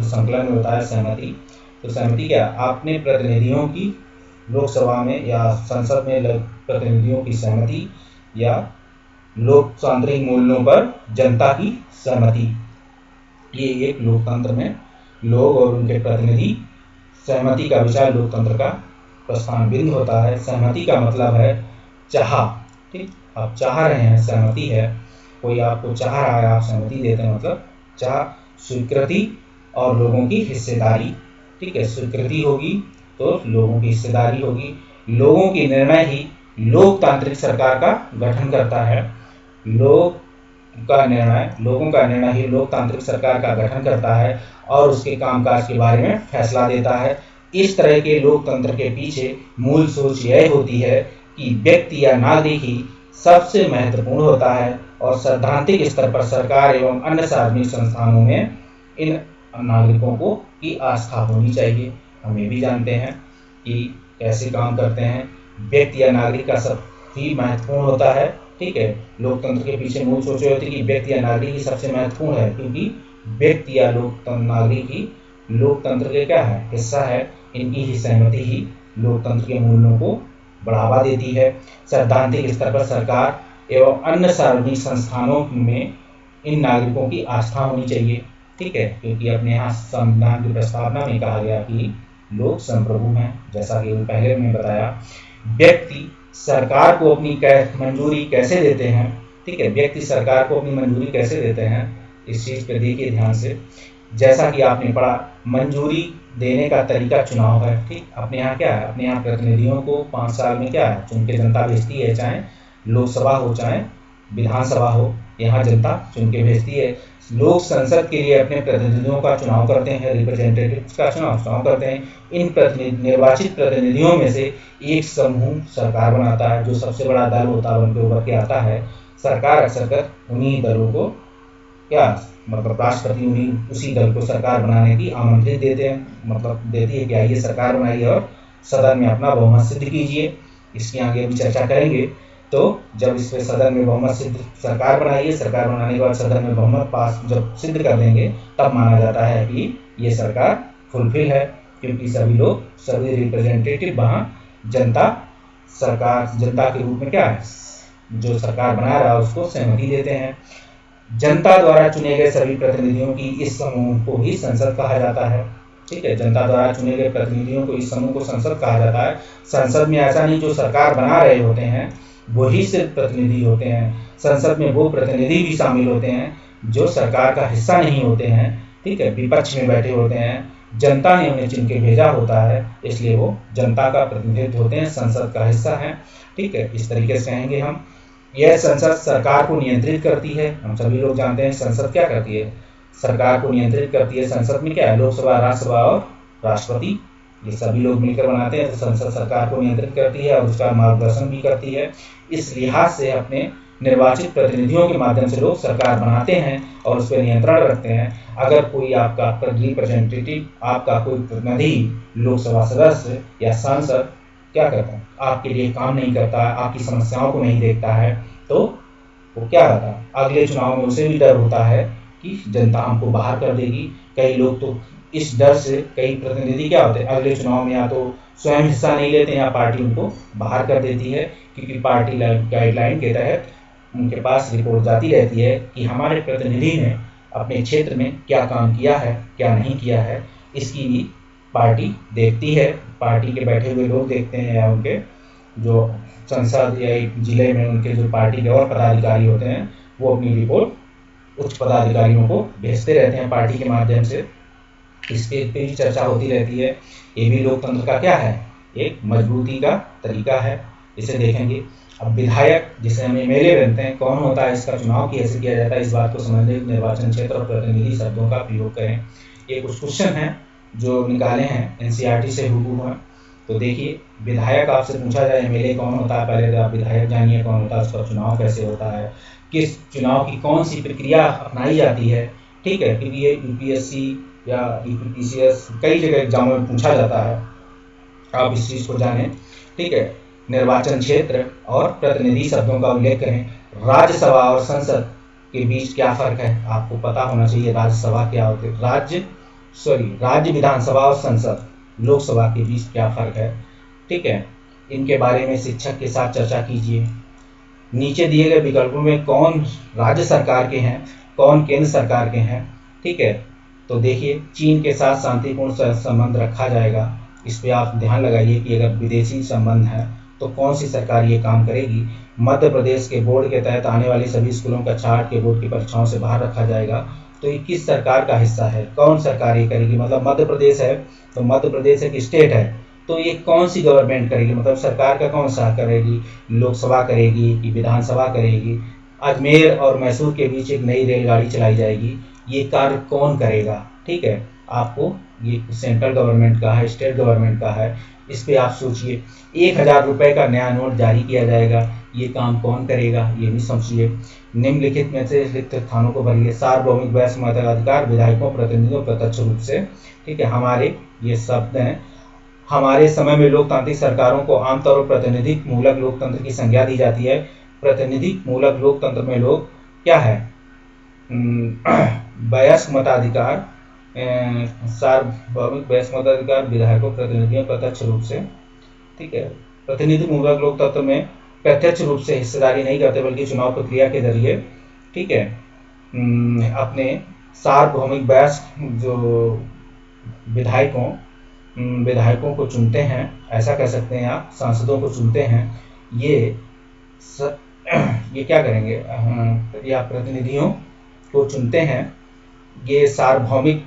संकलन में बताया सहमति, तो सहमति क्या, आपने प्रतिनिधियों की लोकसभा में या संसद में प्रतिनिधियों की सहमति, या लोकतांत्रिक मूल्यों पर जनता की सहमति। ये एक लोकतंत्र में लोग और उनके प्रतिनिधि, सहमति का विचार लोकतंत्र का प्रस्थान बिंदु होता है। सहमति का मतलब है चाह। ठीक, आप चाह रहे हैं, सहमति है, कोई आपको चाह रहा है, आप सहमति देते हैं, मतलब चाह, स्वीकृति और लोगों की हिस्सेदारी। ठीक है, स्वीकृति होगी तो लोगों की हिस्सेदारी होगी। लोगों की निर्णय ही लोकतांत्रिक सरकार का गठन करता है। लोगों का निर्णय ही लोकतांत्रिक सरकार का गठन करता है और उसके कामकाज के बारे में फैसला देता है। इस तरह के लोकतंत्र के पीछे मूल सोच यह होती है कि व्यक्ति या नागरिक ही सबसे महत्वपूर्ण होता है और सैद्धांतिक स्तर पर सरकार एवं अन्य सार्वजनिक संस्थानों में इन नागरिकों को की आस्था होनी चाहिए। हम ये भी जानते हैं कि कैसे काम करते हैं, व्यक्ति या नागरिक का सब ही महत्वपूर्ण होता है। ठीक है, लोकतंत्र के पीछे मूल सोच होती है कि व्यक्ति या नागरिक ही सबसे महत्वपूर्ण है, क्योंकि व्यक्ति या नागरिक ही लोकतंत्र के क्या है, हिस्सा है। इनकी ही सहमति ही लोकतंत्र के मूल्यों को बढ़ावा देती है। सैद्धांतिक स्तर पर सरकार एवं अन्य सार्वजनिक संस्थानों में इन नागरिकों की आस्था होनी चाहिए। ठीक है, क्योंकि अपने यहाँ संविधान की प्रस्तावना में कहा गया कि लोग संप्रभु हैं, जैसा कि पहले मैंने बताया। व्यक्ति सरकार को अपनी मंजूरी कैसे देते हैं। ठीक है, व्यक्ति सरकार को अपनी मंजूरी कैसे देते हैं, इस चीज़ पे देखिए ध्यान से। जैसा कि आपने पढ़ा, मंजूरी देने का तरीका चुनाव है। ठीक, अपने यहाँ क्या है, अपने यहाँ प्रतिनिधियों को 5 साल में क्या है, चुन के जनता भेजती है, चाहे लोकसभा हो चाहे विधानसभा हो, यहाँ जनता चुन के भेजती है। लोग संसद के लिए अपने प्रतिनिधियों का चुनाव करते हैं, रिप्रेजेंटेटिव्स का चुनाव करते हैं। इन निर्वाचित प्रतिनिधियों में से एक समूह सरकार बनाता है, जो सबसे बड़ा दल होता है उनके उभर के आता है। सरकार अक्सर उन्हीं दलों को क्या, मतलब राष्ट्रपति उन्हीं उसी दल को सरकार बनाने की आमंत्रित देते हैं, मतलब देती है कि आइए सरकार बनाइए और सदन में अपना बहुमत सिद्ध कीजिए। इसकी आगे भी चर्चा करेंगे। तो जब इस पे सदन में बहुमत सिद्ध सरकार बनाइए, सरकार बनाने के बाद सदन में बहुमत पास जब सिद्ध कर देंगे, तब माना जाता है कि ये सरकार फुलफिल है, क्योंकि सभी रिप्रेजेंटेटिव वहाँ जनता के रूप में क्या है, जो सरकार बना रहा है उसको सहमति देते हैं। जनता द्वारा चुने गए सभी प्रतिनिधियों की इस समूह को ही संसद कहा जाता है। ठीक है, जनता द्वारा चुने गए प्रतिनिधियों को, इस समूह को संसद कहा जाता है। संसद में ऐसा नहीं जो सरकार बना रहे होते हैं वही सिर्फ प्रतिनिधि होते हैं, संसद में वो प्रतिनिधि भी शामिल होते हैं जो सरकार का हिस्सा नहीं होते हैं। ठीक है, विपक्ष में बैठे होते हैं, जनता ने उन्हें चुन के भेजा होता है, इसलिए वो जनता का प्रतिनिधित्व होते हैं, संसद का हिस्सा है। ठीक है, इस तरीके से कहेंगे हम। यह संसद सरकार को नियंत्रित करती है। हम सभी लोग जानते हैं संसद क्या करती है, सरकार को नियंत्रित करती है। संसद में क्या है, लोकसभा, राज्यसभा और राष्ट्रपति। ये सभी लोग मिलकर बनाते हैं, तो संसद सरकार को नियंत्रित करती है और उसका मार्गदर्शन भी करती है। इस लिहाज से अपने निर्वाचित प्रतिनिधियों के माध्यम से लोग सरकार बनाते हैं और उस पर नियंत्रण रखते हैं। अगर कोई आपका रिप्रेजेंटेटिव, आपका कोई प्रतिनिधि, लोकसभा सदस्य या सांसद क्या करता है, आपके लिए काम नहीं करता है, आपकी समस्याओं को नहीं देखता है, तो वो क्या रहता है, अगले चुनाव में उसे भी डर होता है कि जनता हमको बाहर कर देगी। कई लोग तो इस डर से, कई प्रतिनिधि क्या होते हैं, अगले चुनाव में या तो स्वयं हिस्सा नहीं लेते हैं या पार्टी उनको बाहर कर देती है, क्योंकि पार्टी गाइडलाइन के तहत उनके पास रिपोर्ट जाती रहती है कि हमारे प्रतिनिधि ने अपने क्षेत्र में क्या काम किया है, क्या नहीं किया है। इसकी भी पार्टी देखती है, पार्टी के बैठे हुए लोग देखते हैं, या उनके जो संसद या एक जिले में उनके जो पार्टी के और पदाधिकारी होते हैं, वो अपनी रिपोर्ट उच्च पदाधिकारियों को भेजते रहते हैं पार्टी के माध्यम से। इस पे भी चर्चा होती रहती है। ये भी लोकतंत्र का क्या है, एक मजबूती का तरीका है। इसे देखेंगे। अब विधायक, जिसे हम एमएलए बनते हैं, कौन होता है, इसका चुनाव कैसे किया जाता है, इस बात को समझने निर्वाचन क्षेत्र और प्रतिनिधि शब्दों का प्रयोग करें। ये कुछ क्वेश्चन हैं जो निकाले हैं एनसीईआरटी से हुबहू। तो देखिए, विधायक आपसे पूछा जाए एमएलए कौन होता है, पहले तो आप विधायक जानिए कौन होता है, उसका चुनाव कैसे होता है, किस चुनाव की कौन सी प्रक्रिया अपनाई जाती है। ठीक है, क्योंकि ये यूपीएससी या यूपीपीसीएस कई जगह एग्जामों में पूछा जाता है, आप इस चीज़ को जानें। ठीक है, निर्वाचन क्षेत्र और प्रतिनिधि शब्दों का उल्लेख करें। राज्यसभा और संसद के बीच क्या फर्क है, आपको पता होना चाहिए। राज्यसभा क्या होती है, राज्य विधानसभा और संसद लोकसभा के बीच क्या फर्क है। ठीक है, इनके बारे में शिक्षक के साथ चर्चा कीजिए। नीचे दिए गए विकल्पों में कौन राज्य सरकार के हैं, कौन केंद्र सरकार के हैं। ठीक है, तो देखिए, चीन के साथ शांतिपूर्ण संबंध रखा जाएगा। इस पे आप ध्यान लगाइए कि अगर विदेशी संबंध है तो कौन सी सरकार ये काम करेगी। मध्य प्रदेश के बोर्ड के तहत आने वाली सभी स्कूलों का छाट के बोर्ड की परीक्षाओं से बाहर रखा जाएगा। तो ये किस सरकार का हिस्सा है, कौन सरकार ये करेगी। मतलब मध्य प्रदेश है तो मध्य प्रदेश एक स्टेट है, तो ये कौन सी गवर्नमेंट करेगी, मतलब सरकार का कौन सा करेगी, लोकसभा करेगी कि विधानसभा करेगी। अजमेर और मैसूर के बीच एक नई रेलगाड़ी चलाई जाएगी, ये कार्य कौन करेगा। ठीक है, आपको ये सेंट्रल गवर्नमेंट का है, स्टेट गवर्नमेंट का है, इस पे आप सोचिए। 1000 रुपये का नया नोट जारी किया जाएगा, ये काम कौन करेगा, ये भी समझिए। निम्नलिखित में से रिक्त स्थानों को भरिए। सार्वभौमिक वयस्क मताधिकार विधायकों प्रतिनिधियों प्रत्यक्ष रूप से। ठीक है, हमारे ये शब्द हैं। हमारे समय में लोकतांत्रिक सरकारों को आमतौर पर प्रतिनिधिक मूलक लोकतंत्र की संज्ञा दी जाती है। प्रतिनिधिक मूलक लोकतंत्र में लोग क्या है, वयस्क मताधिकार, सार्वभौमिक वयस्क मताधिकार विधायकों प्रतिनिधियों प्रत्यक्ष रूप से। ठीक है, प्रतिनिधि मूलक लोकतंत्र में प्रत्यक्ष रूप से हिस्सेदारी नहीं करते बल्कि चुनाव प्रक्रिया के जरिए, ठीक है, अपने सार्वभौमिक वयस्क जो विधायकों को चुनते हैं, ऐसा कह सकते हैं आप, सांसदों को चुनते हैं। ये क्या करेंगे, या प्रतिनिधियों को चुनते हैं। ये सार्वभौमिक,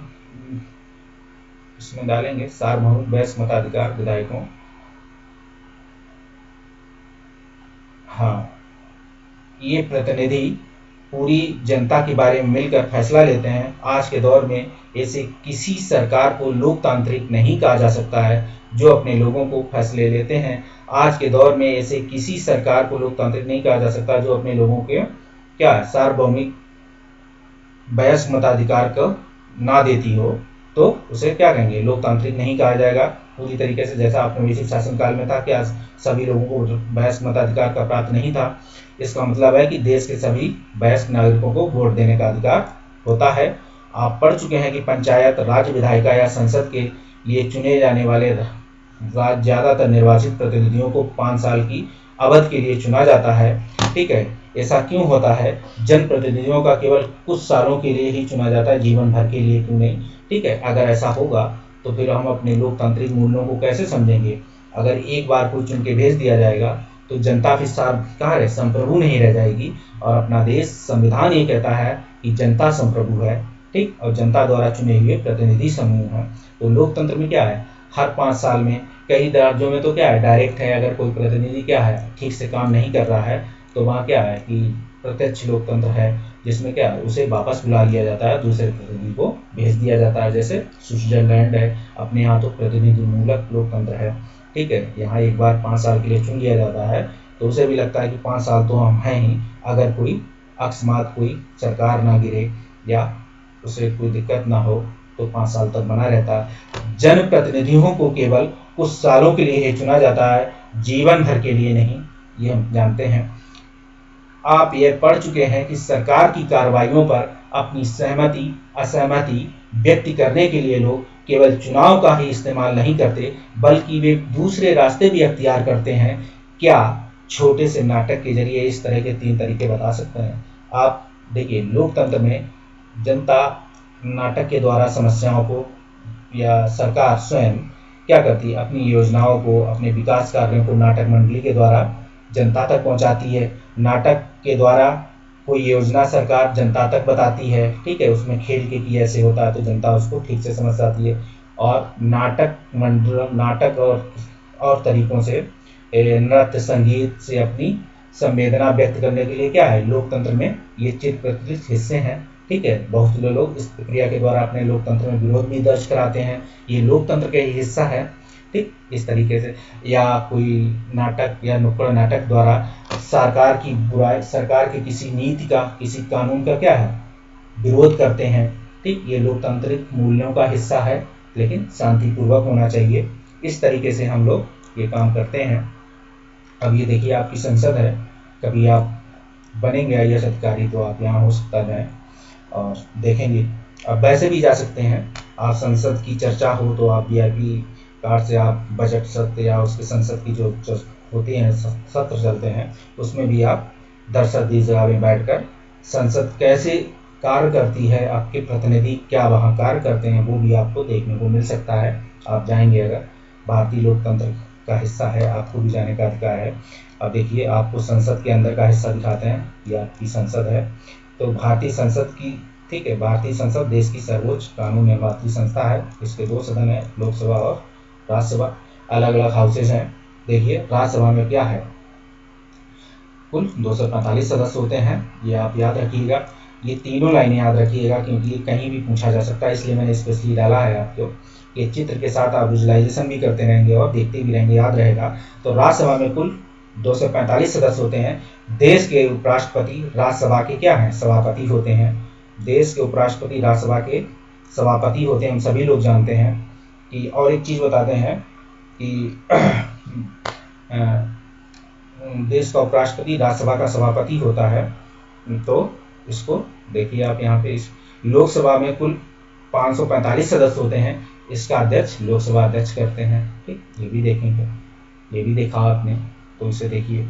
इसमें डालेंगे सार्वभौमिक वयस्क मताधिकार विधायकों। हाँ, ये प्रतिनिधि पूरी जनता के बारे में मिलकर फैसला लेते हैं। आज के दौर में ऐसे किसी सरकार को लोकतांत्रिक नहीं कहा जा सकता है जो अपने लोगों को फैसले लेते हैं। आज के दौर में ऐसे किसी सरकार को लोकतांत्रिक नहीं कहा जा सकता जो अपने लोगों के क्या सार्वभौमिक वयस्क मताधिकार को ना देती हो, तो उसे क्या कहेंगे, लोकतांत्रिक नहीं कहा जाएगा। पूरी तरीके से जैसा औपनिवेशिक शासनकाल में था, क्या सभी लोगों को वयस्क मताधिकार का प्राप्त नहीं था। इसका मतलब है कि देश के सभी वयस्क नागरिकों को वोट देने का अधिकार होता है। आप पढ़ चुके हैं कि पंचायत राज्य विधायिका या संसद के लिए चुने जाने वाले ज़्यादातर निर्वाचित प्रतिनिधियों को 5 साल की अवधि के लिए चुना जाता है। ठीक है, ऐसा क्यों होता है, जनप्रतिनिधियों का केवल कुछ सालों के लिए ही चुना जाता है, जीवन भर के लिए क्यों नहीं। ठीक है, अगर ऐसा होगा तो फिर हम अपने लोकतांत्रिक मूल्यों को कैसे समझेंगे। अगर एक बार कोई चुन के भेज दिया जाएगा तो जनता फिर कहाँ है, संप्रभु नहीं रह जाएगी। और अपना देश, संविधान ये कहता है कि जनता संप्रभु है। ठीक, और जनता द्वारा चुने हुए प्रतिनिधि समूह हैं। तो लोकतंत्र में क्या है, हर 5 साल में, कई राज्यों में तो क्या है डायरेक्ट है। अगर कोई प्रतिनिधि क्या है ठीक से काम नहीं कर रहा है तो वहाँ क्या है कि प्रत्यक्ष लोकतंत्र है, जिसमें क्या है उसे वापस बुला लिया जाता है, दूसरे प्रतिनिधि को भेज दिया जाता है। जैसे स्विट्जरलैंड है, अपने यहाँ तो प्रतिनिधि मूलक लोकतंत्र है, ठीक है। यहाँ एक बार 5 साल के लिए चुन लिया जाता है, तो उसे भी लगता है कि 5 साल तो हम हैं ही, अगर कोई अकस्मात कोई सरकार ना गिरे या उसे कोई दिक्कत ना हो तो 5 साल तक बना रहता है। जनप्रतिनिधियों को केवल कुछ सालों के लिए ही चुना जाता है, जीवन भर के लिए नहीं, ये हम जानते हैं। आप ये पढ़ चुके हैं कि सरकार की कार्रवाइयों पर अपनी सहमति असहमति व्यक्त करने के लिए लोग केवल चुनाव का ही इस्तेमाल नहीं करते, बल्कि वे दूसरे रास्ते भी अख्तियार करते हैं। क्या छोटे से नाटक के जरिए इस तरह के 3 तरीके बता सकते हैं आप? देखिए, लोकतंत्र में जनता नाटक के द्वारा समस्याओं को, या सरकार स्वयं क्या करती है, अपनी योजनाओं को, अपने विकास कार्यों को नाटक मंडली के द्वारा जनता तक पहुंचाती है। नाटक के द्वारा कोई योजना सरकार जनता तक बताती है, ठीक है, उसमें खेल के कि ऐसे होता है तो जनता उसको ठीक से समझ जाती है। और नाटक मंडल, नाटक और तरीकों से, नृत्य संगीत से अपनी संवेदना व्यक्त करने के लिए क्या है, लोकतंत्र में ये चिर प्रकृत हिस्से हैं, ठीक है। बहुत से लोग इस प्रक्रिया के द्वारा अपने लोकतंत्र में विरोध भी दर्ज कराते हैं, ये लोकतंत्र का ही हिस्सा है, ठीक, इस तरीके से। या कोई नाटक या नुक्कड़ नाटक द्वारा सरकार की बुराई, सरकार की किसी नीति का, किसी कानून का क्या है, विरोध करते हैं, ठीक। ये लोकतांत्रिक मूल्यों का हिस्सा है, लेकिन शांतिपूर्वक होना चाहिए। इस तरीके से हम लोग ये काम करते हैं। अब ये देखिए, आपकी संसद है, कभी आप बनेंगे IAS अधिकारी तो आप यहाँ हो सकता है और देखेंगे। अब वैसे भी जा सकते हैं, आप संसद की चर्चा हो तो आप VIP कार्ड से आप बजट सत्र या उसके संसद की जो होती हैं सत्र चलते हैं, उसमें भी आप दर्शक की जगह में बैठकर संसद कैसे कार्य करती है, आपके प्रतिनिधि क्या वहाँ कार्य करते हैं, वो भी आपको देखने को मिल सकता है। आप जाएंगे, अगर भारतीय लोकतंत्र का हिस्सा है, आपको भी जाने का अधिकार है। अब देखिए, आपको संसद के अंदर का हिस्सा दिखाते हैं, ये आपकी संसद है। तो भारतीय संसद की, ठीक है, भारतीय संसद देश की सर्वोच्च कानून निर्मात्री संस्था है। इसके 2 सदन है, लोकसभा और राज्यसभा, अलग अलग हाउसेज हैं। देखिए, राज्यसभा में क्या है, कुल 245 सदस्य होते हैं, ये आप याद रखिएगा। ये तीनों लाइनें याद रखिएगा, क्योंकि ये कहीं भी पूछा जा सकता है, इसलिए मैंने स्पेशली डाला है आपको। ये चित्र के साथ आप विजुलाइजेशन भी करते रहेंगे और देखते भी रहेंगे, याद रहेगा। तो राज्यसभा में कुल 245 सदस्य होते हैं। देश के उपराष्ट्रपति राज्यसभा के क्या हैं, सभापति होते हैं। देश के उपराष्ट्रपति राज्यसभा के सभापति होते हैं, हम सभी लोग जानते हैं। कि और एक चीज़ बताते हैं कि देश का उपराष्ट्रपति राज्यसभा का सभापति होता है। तो इसको देखिए आप यहाँ पे, इस लोकसभा में कुल 545 सदस्य होते हैं, इसका अध्यक्ष लोकसभा अध्यक्ष करते हैं, ठीक। ये भी देखेंगे, ये भी देखा आपने, तो इसे देखिए,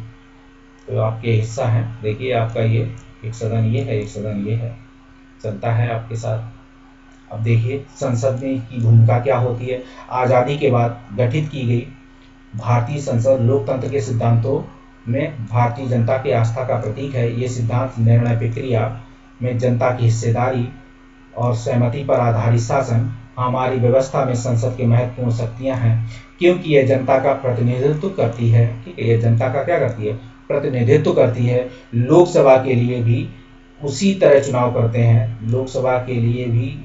तो आपके हिस्सा है। देखिए, आपका ये एक सदन ये है, एक सदन ये है, चलता है आपके साथ। अब देखिए, संसद में की भूमिका क्या होती है। आज़ादी के बाद गठित की गई भारतीय संसद लोकतंत्र के सिद्धांतों में भारतीय जनता की आस्था का प्रतीक है। ये सिद्धांत निर्णय प्रक्रिया में जनता की हिस्सेदारी और सहमति पर आधारित शासन, हमारी व्यवस्था में संसद की महत्वपूर्ण शक्तियां हैं, क्योंकि यह जनता का प्रतिनिधित्व करती है, ठीक है। यह जनता का क्या करती है, प्रतिनिधित्व करती है। लोकसभा के लिए भी उसी तरह चुनाव करते हैं, लोकसभा के लिए भी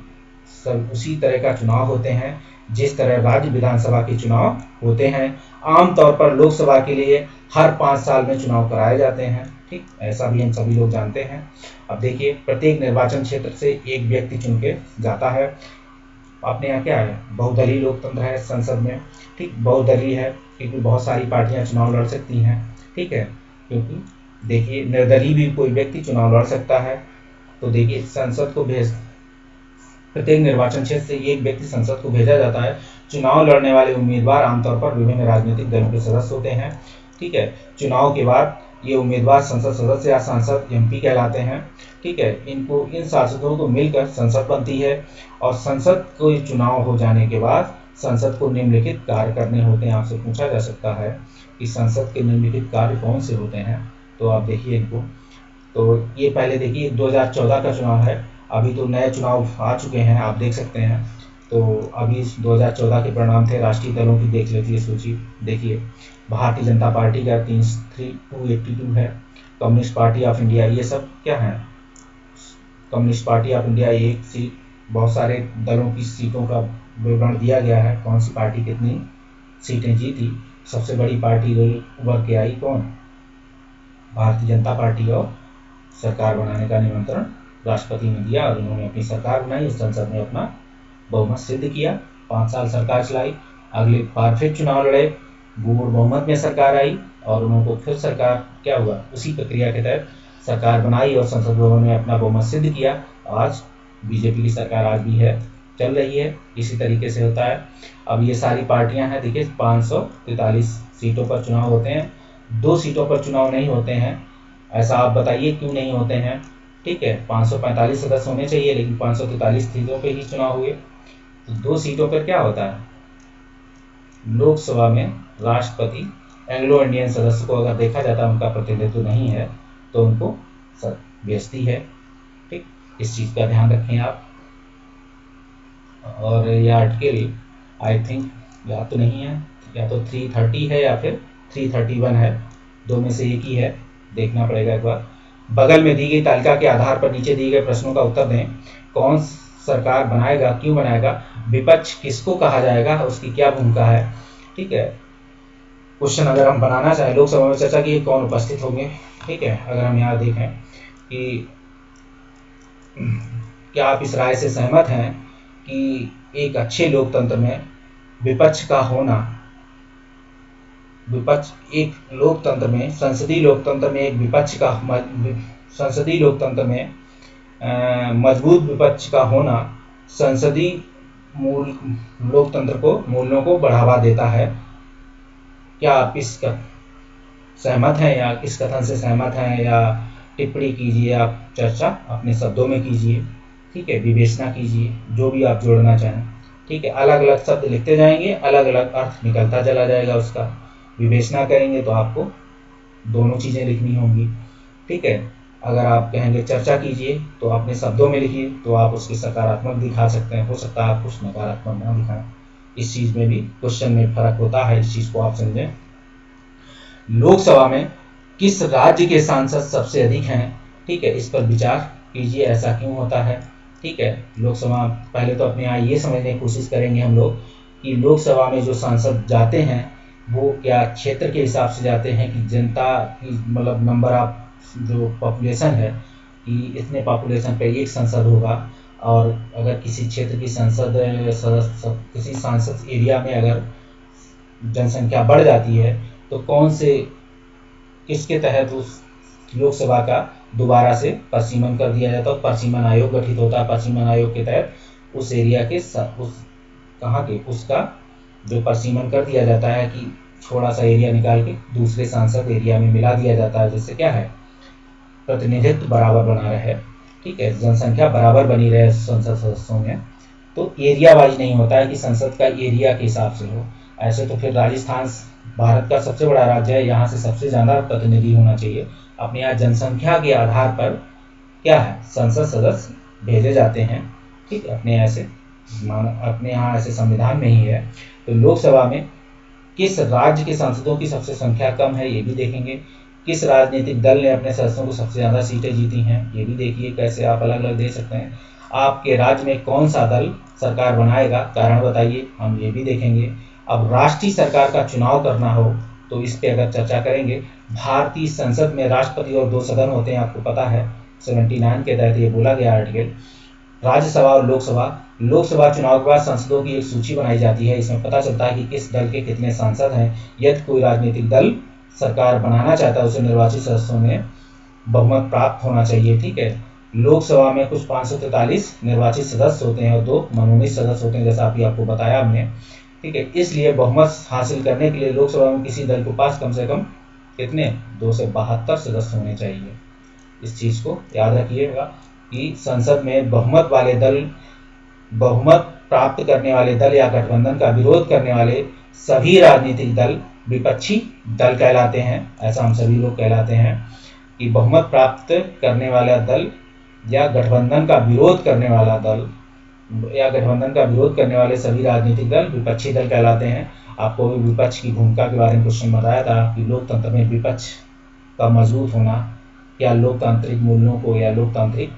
सब उसी तरह का चुनाव होते हैं जिस तरह राज्य विधानसभा के चुनाव होते हैं। आमतौर पर लोकसभा के लिए हर 5 साल में चुनाव कराए जाते हैं, ठीक, ऐसा भी हम सभी लोग जानते हैं। अब देखिए, प्रत्येक निर्वाचन क्षेत्र से एक व्यक्ति चुन के जाता है। अपने यहाँ क्या है, बहुदलीय लोकतंत्र है संसद में, ठीक, बहुदलीय है क्योंकि बहुत सारी पार्टियां चुनाव लड़ सकती हैं, ठीक है। क्योंकि देखिए, निर्दलीय भी कोई व्यक्ति चुनाव लड़ सकता है। तो देखिए, संसद को प्रत्येक निर्वाचन क्षेत्र से एक व्यक्ति संसद को भेजा जाता है। चुनाव लड़ने वाले उम्मीदवार आमतौर पर विभिन्न राजनीतिक दलों के सदस्य होते हैं, ठीक है। चुनाव के बाद ये उम्मीदवार संसद सदस्य या सांसद MP कहलाते हैं, ठीक है। इन सांसदों को मिलकर संसद बनती है और संसद को चुनाव हो जाने के बाद संसद को निम्नलिखित कार्य करने होते हैं। आपसे पूछा जा सकता है कि संसद के निम्नलिखित कार्य कौन से होते हैं, तो आप देखिए इनको। तो ये पहले देखिए, 2014 का चुनाव है, अभी तो नए चुनाव आ चुके हैं, आप देख सकते हैं। तो अभी 2014 के परिणाम थे, राष्ट्रीय दलों की देख लेती है सूची। देखिए, भारतीय जनता पार्टी का 282 है, कम्युनिस्ट पार्टी ऑफ इंडिया, ये सब क्या है, communist party of India 1 seat, बहुत सारे दलों की सीटों का विवरण दिया गया है, कौन सी पार्टी कितनी सीटें जीती। सबसे बड़ी पार्टी उभर के आई कौन, भारतीय जनता पार्टी, और सरकार बनाने का निमंत्रण राष्ट्रपति ने दिया और उन्होंने अपनी सरकार बनाई, संसद में अपना बहुमत सिद्ध किया, 5 साल सरकार चलाई, अगले बार फिर चुनाव लड़े, गुड़ बहुमत में सरकार आई और उनको फिर सरकार क्या हुआ, उसी प्रक्रिया के तहत सरकार बनाई और संसद भवन में अपना बहुमत सिद्ध किया। आज बीजेपी की सरकार आज भी है, चल रही है, इसी तरीके से होता है। अब ये सारी पार्टियां हैं, देखिए 543 सीटों पर चुनाव होते हैं, 2 सीटों पर चुनाव नहीं होते हैं, ऐसा आप बताइए क्यों नहीं होते हैं। ठीक है, 545 सदस्य होने चाहिए लेकिन 543 सीटों पे ही चुनाव हुए। तो 2 सीटों पर क्या होता है, लोकसभा में राष्ट्रपति एंग्लो इंडियन सदस्य को अगर देखा जाता है उनका प्रतिनिधित्व नहीं है तो उनको बेइज्जती है। ठीक, इस चीज़ का ध्यान रखें आप। और यह आर्टिकल आई थिंक या तो नहीं है, या तो 330 है या फिर 331 है, 2 में से एक ही है, देखना पड़ेगा एक बार। बगल में दी गई तालिका के आधार पर नीचे दिए गए प्रश्नों का उत्तर दें। कौन सरकार बनाएगा, क्यों बनाएगा, विपक्ष किसको कहा जाएगा, उसकी क्या भूमिका है। ठीक है, क्वेश्चन अगर हम बनाना चाहें, लोकसभा में चर्चा की कौन उपस्थित होंगे। ठीक है, अगर हम यहाँ देखें कि क्या आप इस राय से सहमत हैं कि एक अच्छे लोकतंत्र में विपक्ष का होना, विपक्ष एक लोकतंत्र में, संसदीय लोकतंत्र में एक विपक्ष का, संसदीय लोकतंत्र में मजबूत विपक्ष का होना संसदीय मूल लोकतंत्र को, मूल्यों को बढ़ावा देता है। क्या आप इस सहमत हैं या इस कथन से सहमत हैं, या टिप्पणी कीजिए, आप चर्चा अपने शब्दों में कीजिए। ठीक है, विवेचना कीजिए, जो भी आप जोड़ना चाहें। ठीक है, अलग अलग शब्द लिखते जाएंगे, अलग अलग अर्थ निकलता चला जाएगा उसका। विवेचना करेंगे तो आपको दोनों चीज़ें लिखनी होंगी। ठीक है, अगर आप कहेंगे चर्चा कीजिए तो अपने शब्दों में लिखिए, तो आप उसकी सकारात्मक दिखा सकते हैं, हो सकता है आप कुछ नकारात्मक ना दिखाएं। इस चीज़ में भी क्वेश्चन में फर्क होता है, इस चीज़ को आप समझें। लोकसभा में किस राज्य के सांसद सबसे अधिक हैं। ठीक है, इस पर विचार कीजिए, ऐसा क्यों होता है। ठीक है, लोकसभा, पहले तो अपने यहाँ ये समझने की कोशिश करेंगे हम लोग कि लोकसभा में जो सांसद जाते हैं वो क्या क्षेत्र के हिसाब से जाते हैं कि जनता की, मतलब नंबर ऑफ जो पॉपुलेशन है कि इतने पॉपुलेशन पे एक सांसद होगा, और अगर किसी क्षेत्र की किसी सांसद एरिया में अगर जनसंख्या बढ़ जाती है तो कौन से, किसके तहत उस लोकसभा का दोबारा से परिसीमन कर दिया जाता है, परिसीमन आयोग गठित होता है। परिसीमन आयोग के तहत उस एरिया के उसका जो परिसीमन कर दिया जाता है कि थोड़ा सा एरिया निकाल के दूसरे सांसद एरिया में मिला दिया जाता है, जिससे क्या है, प्रतिनिधित्व बराबर बना रहे। ठीक है, जनसंख्या बराबर बनी रहे संसद सदस्यों में। तो एरिया वाइज नहीं होता है कि संसद का एरिया के हिसाब से हो। ऐसे तो फिर राजस्थान भारत का सबसे बड़ा राज्य है, यहाँ से सबसे ज़्यादा प्रतिनिधि होना चाहिए। अपने यहाँ जनसंख्या के आधार पर क्या है, संसद सदस्य भेजे जाते हैं। ठीक है, अपने यहाँ ऐसे संविधान में ही है। तो लोकसभा में किस राज्य के सांसदों की सबसे संख्या कम है, ये भी देखेंगे। किस राजनीतिक दल ने अपने सदस्यों को सबसे ज़्यादा सीटें जीती हैं, ये भी देखिए, कैसे आप अलग अलग दे सकते हैं। आपके राज्य में कौन सा दल सरकार बनाएगा, कारण बताइए, हम ये भी देखेंगे। अब राष्ट्रीय सरकार का चुनाव करना हो तो इस पर अगर चर्चा करेंगे। भारतीय संसद में राष्ट्रपति और 2 सदन होते हैं, आपको पता है, 79 के तहत ये बोला गया आर्टिकल। राज्यसभा और लोकसभा चुनाव के बाद संसदों की एक सूची बनाई जाती है, इसमें पता चलता है कि किस दल के कितने सांसद हैं। यदि कोई राजनीतिक दल सरकार बनाना चाहता है, उसे निर्वाचित सदस्यों में बहुमत प्राप्त होना चाहिए। ठीक है, लोकसभा में कुछ 543 निर्वाचित सदस्य होते हैं और 2 मनोनीत सदस्य होते हैं, जैसा अभी आपको बताया हमने। ठीक है, इसलिए बहुमत हासिल करने के लिए लोकसभा में किसी दल के पास कम से कम कितने, 272 सदस्य होने चाहिए। इस चीज़ को याद रखिएगा कि संसद में बहुमत वाले दल, बहुमत प्राप्त करने वाले दल या गठबंधन का विरोध करने वाले सभी राजनीतिक दल विपक्षी दल कहलाते हैं। ऐसा हम सभी लोग कहलाते हैं कि बहुमत प्राप्त करने वाला दल या गठबंधन का विरोध करने वाला दल या गठबंधन का विरोध करने वाले सभी राजनीतिक दल विपक्षी दल कहलाते हैं। आपको भी विपक्ष की भूमिका के बारे में क्वेश्चन बताया था कि लोकतंत्र में विपक्ष का मजबूत होना क्या लोकतांत्रिक मूल्यों को या लोकतांत्रिक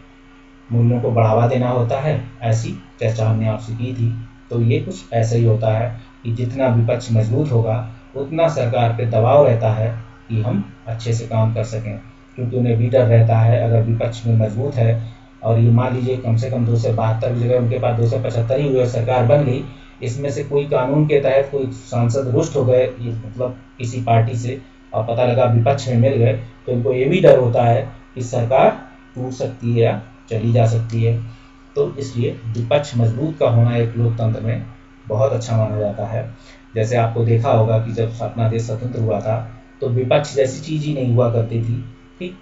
मूल्यों को बढ़ावा देना होता है, ऐसी चर्चा हमने आपसे की थी। तो ये कुछ ऐसा ही होता है कि जितना विपक्ष मजबूत होगा उतना सरकार पे दबाव रहता है कि हम अच्छे से काम कर सकें, क्योंकि उन्हें भी डर रहता है अगर विपक्ष में मजबूत है और ये मान लीजिए कम से कम 272 की जगह उनके पास 275 ही हुए, सरकार बन गई, इसमें से कोई कानून के तहत कोई सांसद रुष्ट हो गए, ये मतलब किसी पार्टी से, और पता लगा विपक्ष में मिल गए, तो उनको ये भी डर होता है कि सरकार टूट सकती है या चली जा सकती है। तो इसलिए विपक्ष मजबूत का होना एक लोकतंत्र में बहुत अच्छा माना जाता है। जैसे आपको देखा होगा कि जब अपना देश स्वतंत्र हुआ था तो विपक्ष जैसी चीज़ ही नहीं हुआ करती थी, ठीक,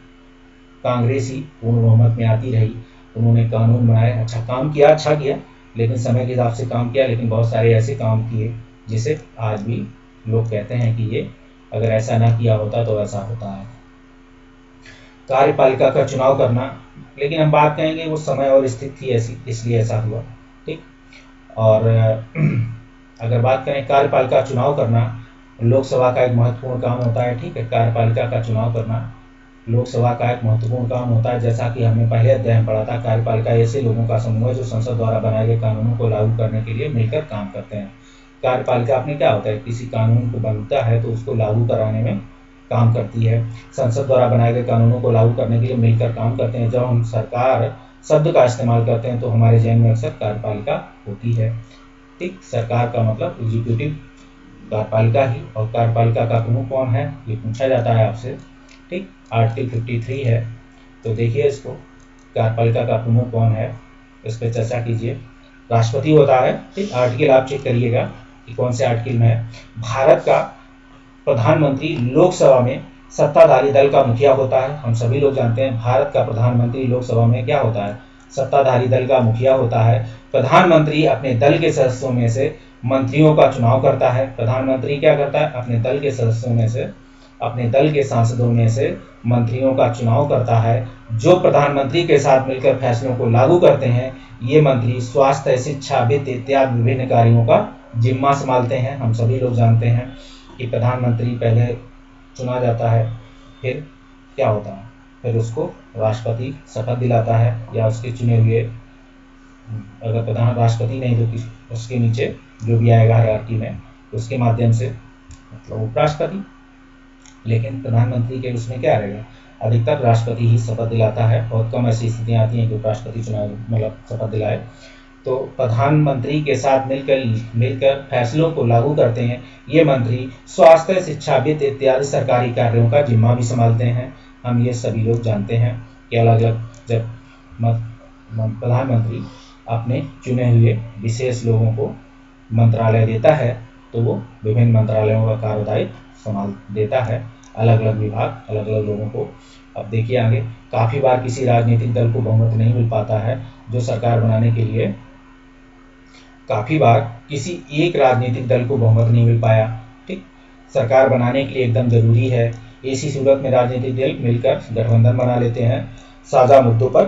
कांग्रेस ही पूर्ण बहुमत में आती रही, उन्होंने कानून बनाए, अच्छा काम किया, अच्छा किया, लेकिन समय के हिसाब से काम किया, लेकिन बहुत सारे ऐसे काम किए जिसे आज भी लोग कहते हैं कि ये अगर ऐसा ना किया होता तो ऐसा होता है। कार्यपालिका का चुनाव करना, लेकिन हम बात करेंगे वो समय और स्थिति थी ऐसी, इसलिए ऐसा हुआ, ठीक। और अगर बात करें कार्यपालिका चुनाव करना, लोकसभा का एक महत्वपूर्ण काम होता है, ठीक है, कार्यपालिका का चुनाव करना लोकसभा का एक महत्वपूर्ण काम होता है। जैसा कि हमने पहले अध्याय में पढ़ा था, कार्यपालिका ऐसे लोगों का समूह है जो संसद द्वारा बनाए गए कानूनों को लागू करने के लिए मिलकर काम करते हैं। कार्यपालिका अपने क्या होता है, किसी कानून को बनता है तो उसको लागू कराने में काम करती है। संसद द्वारा बनाए गए कानूनों को लागू करने के लिए मिलकर काम करते हैं। जब हम सरकार शब्द का इस्तेमाल करते हैं तो हमारे जहन में अक्सर कार्यपालिका होती है, ठीक। सरकार का मतलब एग्जीक्यूटिव कार्यपालिका ही, और कार्यपालिका का प्रमुख कौन है ये पूछा जाता है आपसे, ठीक। आर्टिकल 53 है, तो देखिए इसको, कार्यपालिका का प्रमुख कौन है, इस पर चर्चा कीजिए। राष्ट्रपति होता है, ठीक। आर्टिकल आप चेक करिएगा कि कौन से आर्टिकल में है। भारत का प्रधानमंत्री लोकसभा में सत्ताधारी दल का मुखिया होता है। हम सभी लोग जानते हैं भारत का प्रधानमंत्री लोकसभा में क्या होता है, सत्ताधारी दल का मुखिया होता है। प्रधानमंत्री अपने दल के सदस्यों में से मंत्रियों का चुनाव करता है। प्रधानमंत्री क्या करता है, अपने दल के सदस्यों में से, अपने दल के सांसदों में से मंत्रियों का चुनाव करता है, जो प्रधानमंत्री के साथ मिलकर फैसलों को लागू करते हैं। ये मंत्री स्वास्थ्य, शिक्षा, वित्त इत्यादि विभिन्न कार्यों का जिम्मा संभालते हैं। हम सभी लोग जानते हैं कि प्रधानमंत्री पहले चुना जाता है, फिर क्या होता है, फिर उसको राष्ट्रपति शपथ दिलाता है, या उसके चुने हुए, अगर प्रधान राष्ट्रपति नहीं तो उसके नीचे जो भी आएगा हायरार्की में, उसके माध्यम से मतलब उपराष्ट्रपति, लेकिन प्रधानमंत्री के उसमें क्या रहेगा, अधिकतर राष्ट्रपति ही शपथ दिलाता है। बहुत कम ऐसी स्थितियाँ आती हैं कि उपराष्ट्रपति चुनाव मतलब शपथ दिलाए। तो प्रधानमंत्री के साथ मिलकर फैसलों को लागू करते हैं। ये मंत्री स्वास्थ्य, शिक्षा, वित्त इत्यादि सरकारी कार्यों का जिम्मा भी संभालते हैं। हम ये सभी लोग जानते हैं कि अलग अलग जब प्रधानमंत्री अपने चुने हुए विशेष लोगों को मंत्रालय देता है तो वो विभिन्न मंत्रालयों का कार्यदायित्व संभाल देता है, अलग अलग विभाग, अलग अलग लोगों को। अब देखिए आगे, काफ़ी बार किसी राजनीतिक दल को बहुमत नहीं मिल पाता है, जो सरकार बनाने के लिए काफ़ी बार किसी एक राजनीतिक दल को बहुमत नहीं मिल पाया, ठीक। सरकार बनाने के लिए एकदम ज़रूरी है, ऐसी सूरत में राजनीतिक दल मिलकर गठबंधन बना लेते हैं, साझा मुद्दों पर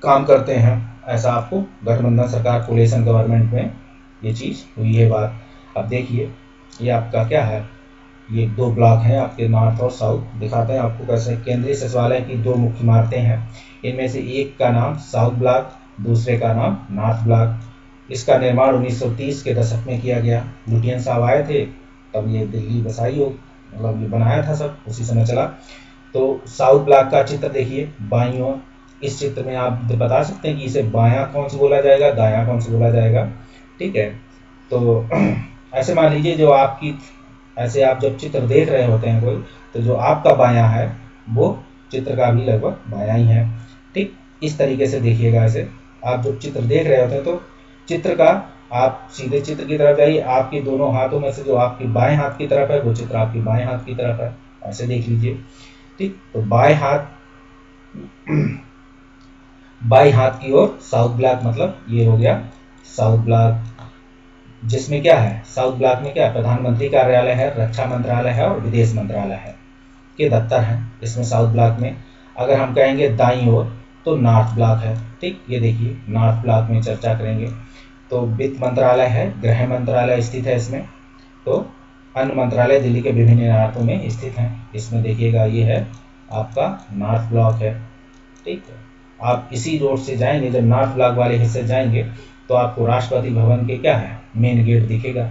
काम करते हैं। ऐसा आपको गठबंधन सरकार, कोलिशन गवर्नमेंट में ये चीज़ हुई है बात। अब देखिए ये आपका क्या है, ये दो ब्लॉक हैं आपके, नॉर्थ और साउथ, दिखाते हैं आपको कैसे। केंद्रीय सचिवालय की दो मुख्य इमारतें हैं, इनमें से एक का नाम साउथ ब्लॉक, दूसरे का नाम नॉर्थ ब्लॉक। इसका निर्माण 1930 के दशक में किया गया। ब्रिटियन साहब आए थे तब ये दिल्ली बसाई हो, मतलब ये बनाया था सब उसी समय चला। तो साउथ ब्लॉक का चित्र देखिए बाईं ओर, इस चित्र में आप बता सकते हैं कि इसे बायां कौन से बोला जाएगा, दायां कौन से बोला जाएगा, ठीक है। तो ऐसे मान लीजिए जो आपकी, ऐसे आप जब चित्र देख रहे होते हैं कोई, तो जो आपका बायां है वो चित्र का भी लगभग बायां ही है, ठीक। इस तरीके से देखिएगा, ऐसे आप जब चित्र देख रहे होते हैं तो चित्र का आप सीधे चित्र की तरफ जाइए, आपके दोनों हाथों में से जो आपके बाएं हाथ की तरफ है वो चित्र आपके बाएं हाथ की तरफ है, ऐसे देख लीजिए, ठीक। तो बाएं हाथ की ओर साउथ ब्लॉक, मतलब ये हो गया साउथ ब्लॉक, जिसमें क्या है, साउथ ब्लॉक में क्या है, प्रधानमंत्री कार्यालय है, रक्षा मंत्रालय है और विदेश मंत्रालय है के दफ्तर हैं इसमें साउथ ब्लॉक में। अगर हम कहेंगे दाईं ओर तो नॉर्थ ब्लॉक है, ठीक। ये देखिए नॉर्थ ब्लॉक में चर्चा करेंगे तो वित्त मंत्रालय है, गृह मंत्रालय स्थित है इसमें, तो अन्य मंत्रालय दिल्ली के विभिन्न इमारतों में स्थित हैं। इसमें देखिएगा ये है आपका नॉर्थ ब्लॉक है, ठीक है। आप इसी रोड से जाएंगे, जब नॉर्थ ब्लॉक वाले हिस्से जाएंगे तो आपको राष्ट्रपति भवन के क्या है मेन गेट दिखेगा।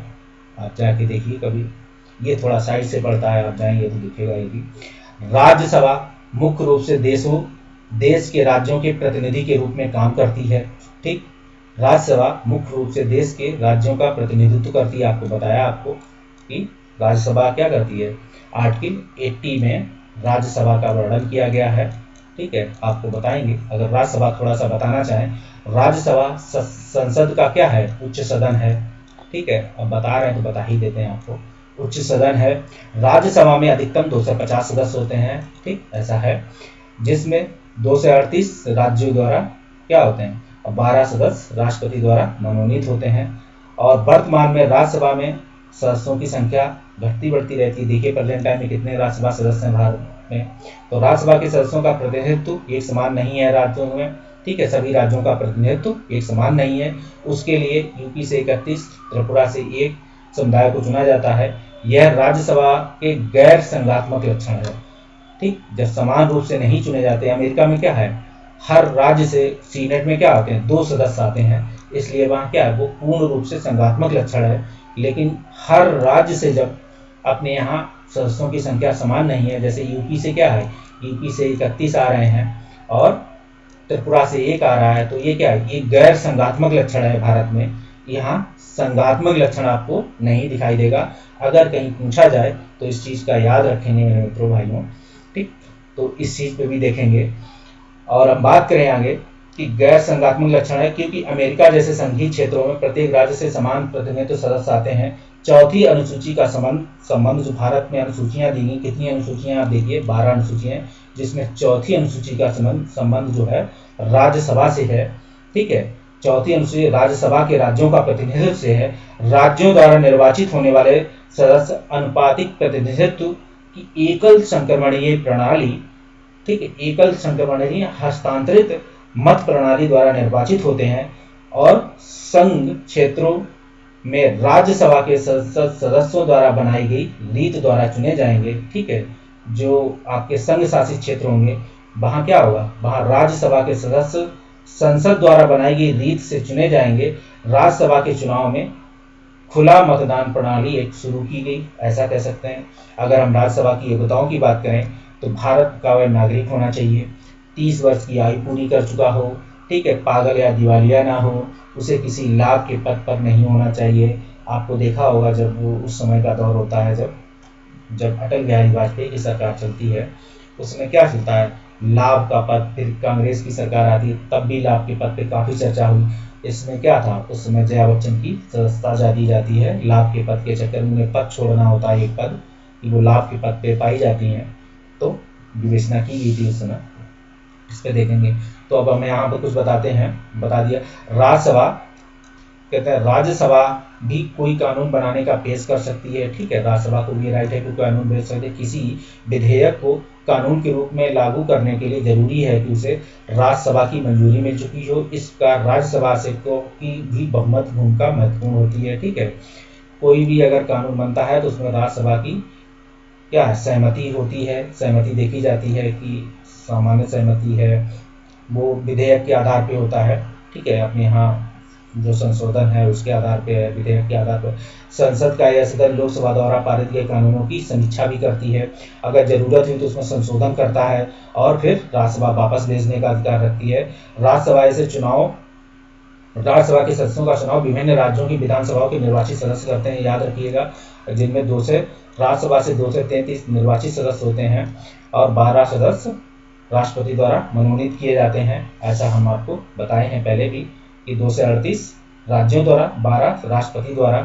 आप जाके देखिए कभी, ये थोड़ा साइड से पड़ता है, आप जाएंगे तो दिखेगा ये भी। राज्यसभा मुख्य रूप से देश के राज्यों के प्रतिनिधि के रूप में काम करती है। ठीक, राज्यसभा मुख्य रूप से देश के राज्यों का प्रतिनिधित्व करती है। आपको बताया आपको कि राज्यसभा क्या करती है, आर्टिकल 80 में राज्यसभा का वर्णन किया गया है। ठीक है, आपको बताएंगे। अगर राज्यसभा थोड़ा सा बताना चाहें, राज्यसभा संसद का क्या है, उच्च सदन है। ठीक है, अब बता रहे हैं तो बता ही देते हैं आपको, उच्च सदन है। राज्यसभा में अधिकतम 250 सदस्य होते हैं। ठीक, ऐसा है, जिसमें 238 राज्यों द्वारा क्या होते हैं और 12 सदस्य राष्ट्रपति द्वारा मनोनीत होते हैं। और वर्तमान में राज्यसभा में सदस्यों की संख्या घटती बढ़ती रहती है। देखिए प्रेजेंट टाइम में कितने राज्यसभा सदस्य हैं भारत में। तो राज्यसभा के सदस्यों का प्रतिनिधित्व एक समान नहीं है राज्यों में। ठीक है, सभी राज्यों का प्रतिनिधित्व एक समान नहीं है। उसके लिए यूपी से 31, त्रिपुरा से 1 समुदाय को चुना जाता है। यह राज्यसभा के गैर संघात्मक लक्षण है। ठीक, जब समान रूप से नहीं चुने जाते। अमेरिका में क्या है, हर राज्य से सीनेट में क्या आते हैं, 2 सदस्य आते हैं, इसलिए वहाँ क्या है, वो पूर्ण रूप से संघात्मक लक्षण है। लेकिन हर राज्य से जब अपने यहाँ सदस्यों की संख्या समान नहीं है, जैसे यूपी से क्या है, यूपी से 31 आ रहे हैं और त्रिपुरा से 1 आ रहा है, तो ये क्या है, ये गैर संघात्मक लक्षण है भारत में। यहाँ संघात्मक लक्षण आपको नहीं दिखाई देगा। अगर कहीं पूछा जाए तो इस चीज़ का याद रखेंगे मेरे मित्रों भाइयों। ठीक, तो इस चीज़ पे भी देखेंगे। और हम बात करें आगे कि गैर संघात्मक लक्षण है, क्योंकि अमेरिका जैसे संघीय क्षेत्रों में प्रत्येक राज्य से समान प्रतिनिधित्व सदस्य आते हैं। चौथी अनुसूची का संबंध जो भारत में अनुसूचियां दी गई, कितनी अनुसूचियां आप देखिए, 12 अनुसूचियां, जिसमें चौथी अनुसूची का संबंध जो है राज्यसभा से है। ठीक है, चौथी अनुसूची राज्यसभा के राज्यों का प्रतिनिधित्व से है। राज्यों द्वारा निर्वाचित होने वाले सदस्य अनुपातिक प्रतिनिधित्व की एकल संक्रमणीय प्रणाली, ठीक है, एकल संक्रमणीय हस्तांतरित मत प्रणाली द्वारा निर्वाचित होते हैं और संघ क्षेत्रों में राज्यसभा के सदस्यों द्वारा बनाई गई रीत द्वारा चुने जाएंगे। ठीक है, जो आपके संघ शासित क्षेत्र होंगे वहाँ क्या होगा, वहाँ राज्यसभा के सदस्य संसद द्वारा बनाई गई रीत से चुने जाएंगे। राज्यसभा के चुनाव में खुला मतदान प्रणाली एक शुरू की गई, ऐसा कह सकते हैं। अगर हम राज्यसभा की योग्यताओं की बात करें तो भारत का वह नागरिक होना चाहिए, 30 वर्ष की आयु पूरी कर चुका हो, ठीक है, पागल या दिवालिया ना हो, उसे किसी लाभ के पद पर नहीं होना चाहिए। आपको देखा होगा जब वो उस समय का दौर होता है जब अटल बिहारी वाजपेयी की सरकार चलती है, उसमें क्या चलता है, लाभ का पद। फिर कांग्रेस की सरकार आती है, तब भी लाभ के पद पे काफ़ी चर्चा हुई। इसमें क्या था, उस समय जया बच्चन की सदस्यता दी जाती है, लाभ के पद के चक्कर में उन्हें पद छोड़ना होता है, एक पद कि वो लाभ के पद पे पाई जाती हैं, तो विवेचना की गई थी उस समय। इस पे देखेंगे। तो अब हमें यहाँ पर कुछ बताते हैं, बता दिया। राज्यसभा कहते हैं राज्यसभा भी कोई कानून बनाने का पेश कर सकती है। ठीक है, राज्यसभा को भी राइट है कि कानून भेज सकते हैं। किसी विधेयक को कानून के रूप में लागू करने के लिए जरूरी है कि उसे राज्यसभा की मंजूरी मिल चुकी हो। इसका राज्यसभा से की भी बहुमत भूमिका महत्वपूर्ण होती है। ठीक है, कोई भी अगर कानून बनता है तो उसमें राज्यसभा की क्या है, सहमति होती है। सहमति देखी जाती है कि सामान्य सहमति है, वो विधेयक के आधार पे होता है। ठीक है, अपने यहाँ जो संशोधन है उसके आधार पे है, विधेयक के आधार पर। संसद का यह सदन लोकसभा द्वारा पारित किए कानूनों की समीक्षा भी करती है। अगर जरूरत हुई तो उसमें संशोधन करता है और फिर राज्यसभा वापस भेजने का अधिकार रखती है। राज्यसभा के सदस्यों का चुनाव विभिन्न राज्यों की विधानसभाओं के निर्वाचित सदस्य करते हैं, याद रखिएगा, जिनमें राज्यसभा से 2 से 33 निर्वाचित सदस्य होते हैं और 12 सदस्य राष्ट्रपति द्वारा मनोनीत किए जाते हैं। ऐसा हम आपको बताए हैं पहले भी कि 2 से 38 राज्यों द्वारा, 12 राष्ट्रपति द्वारा।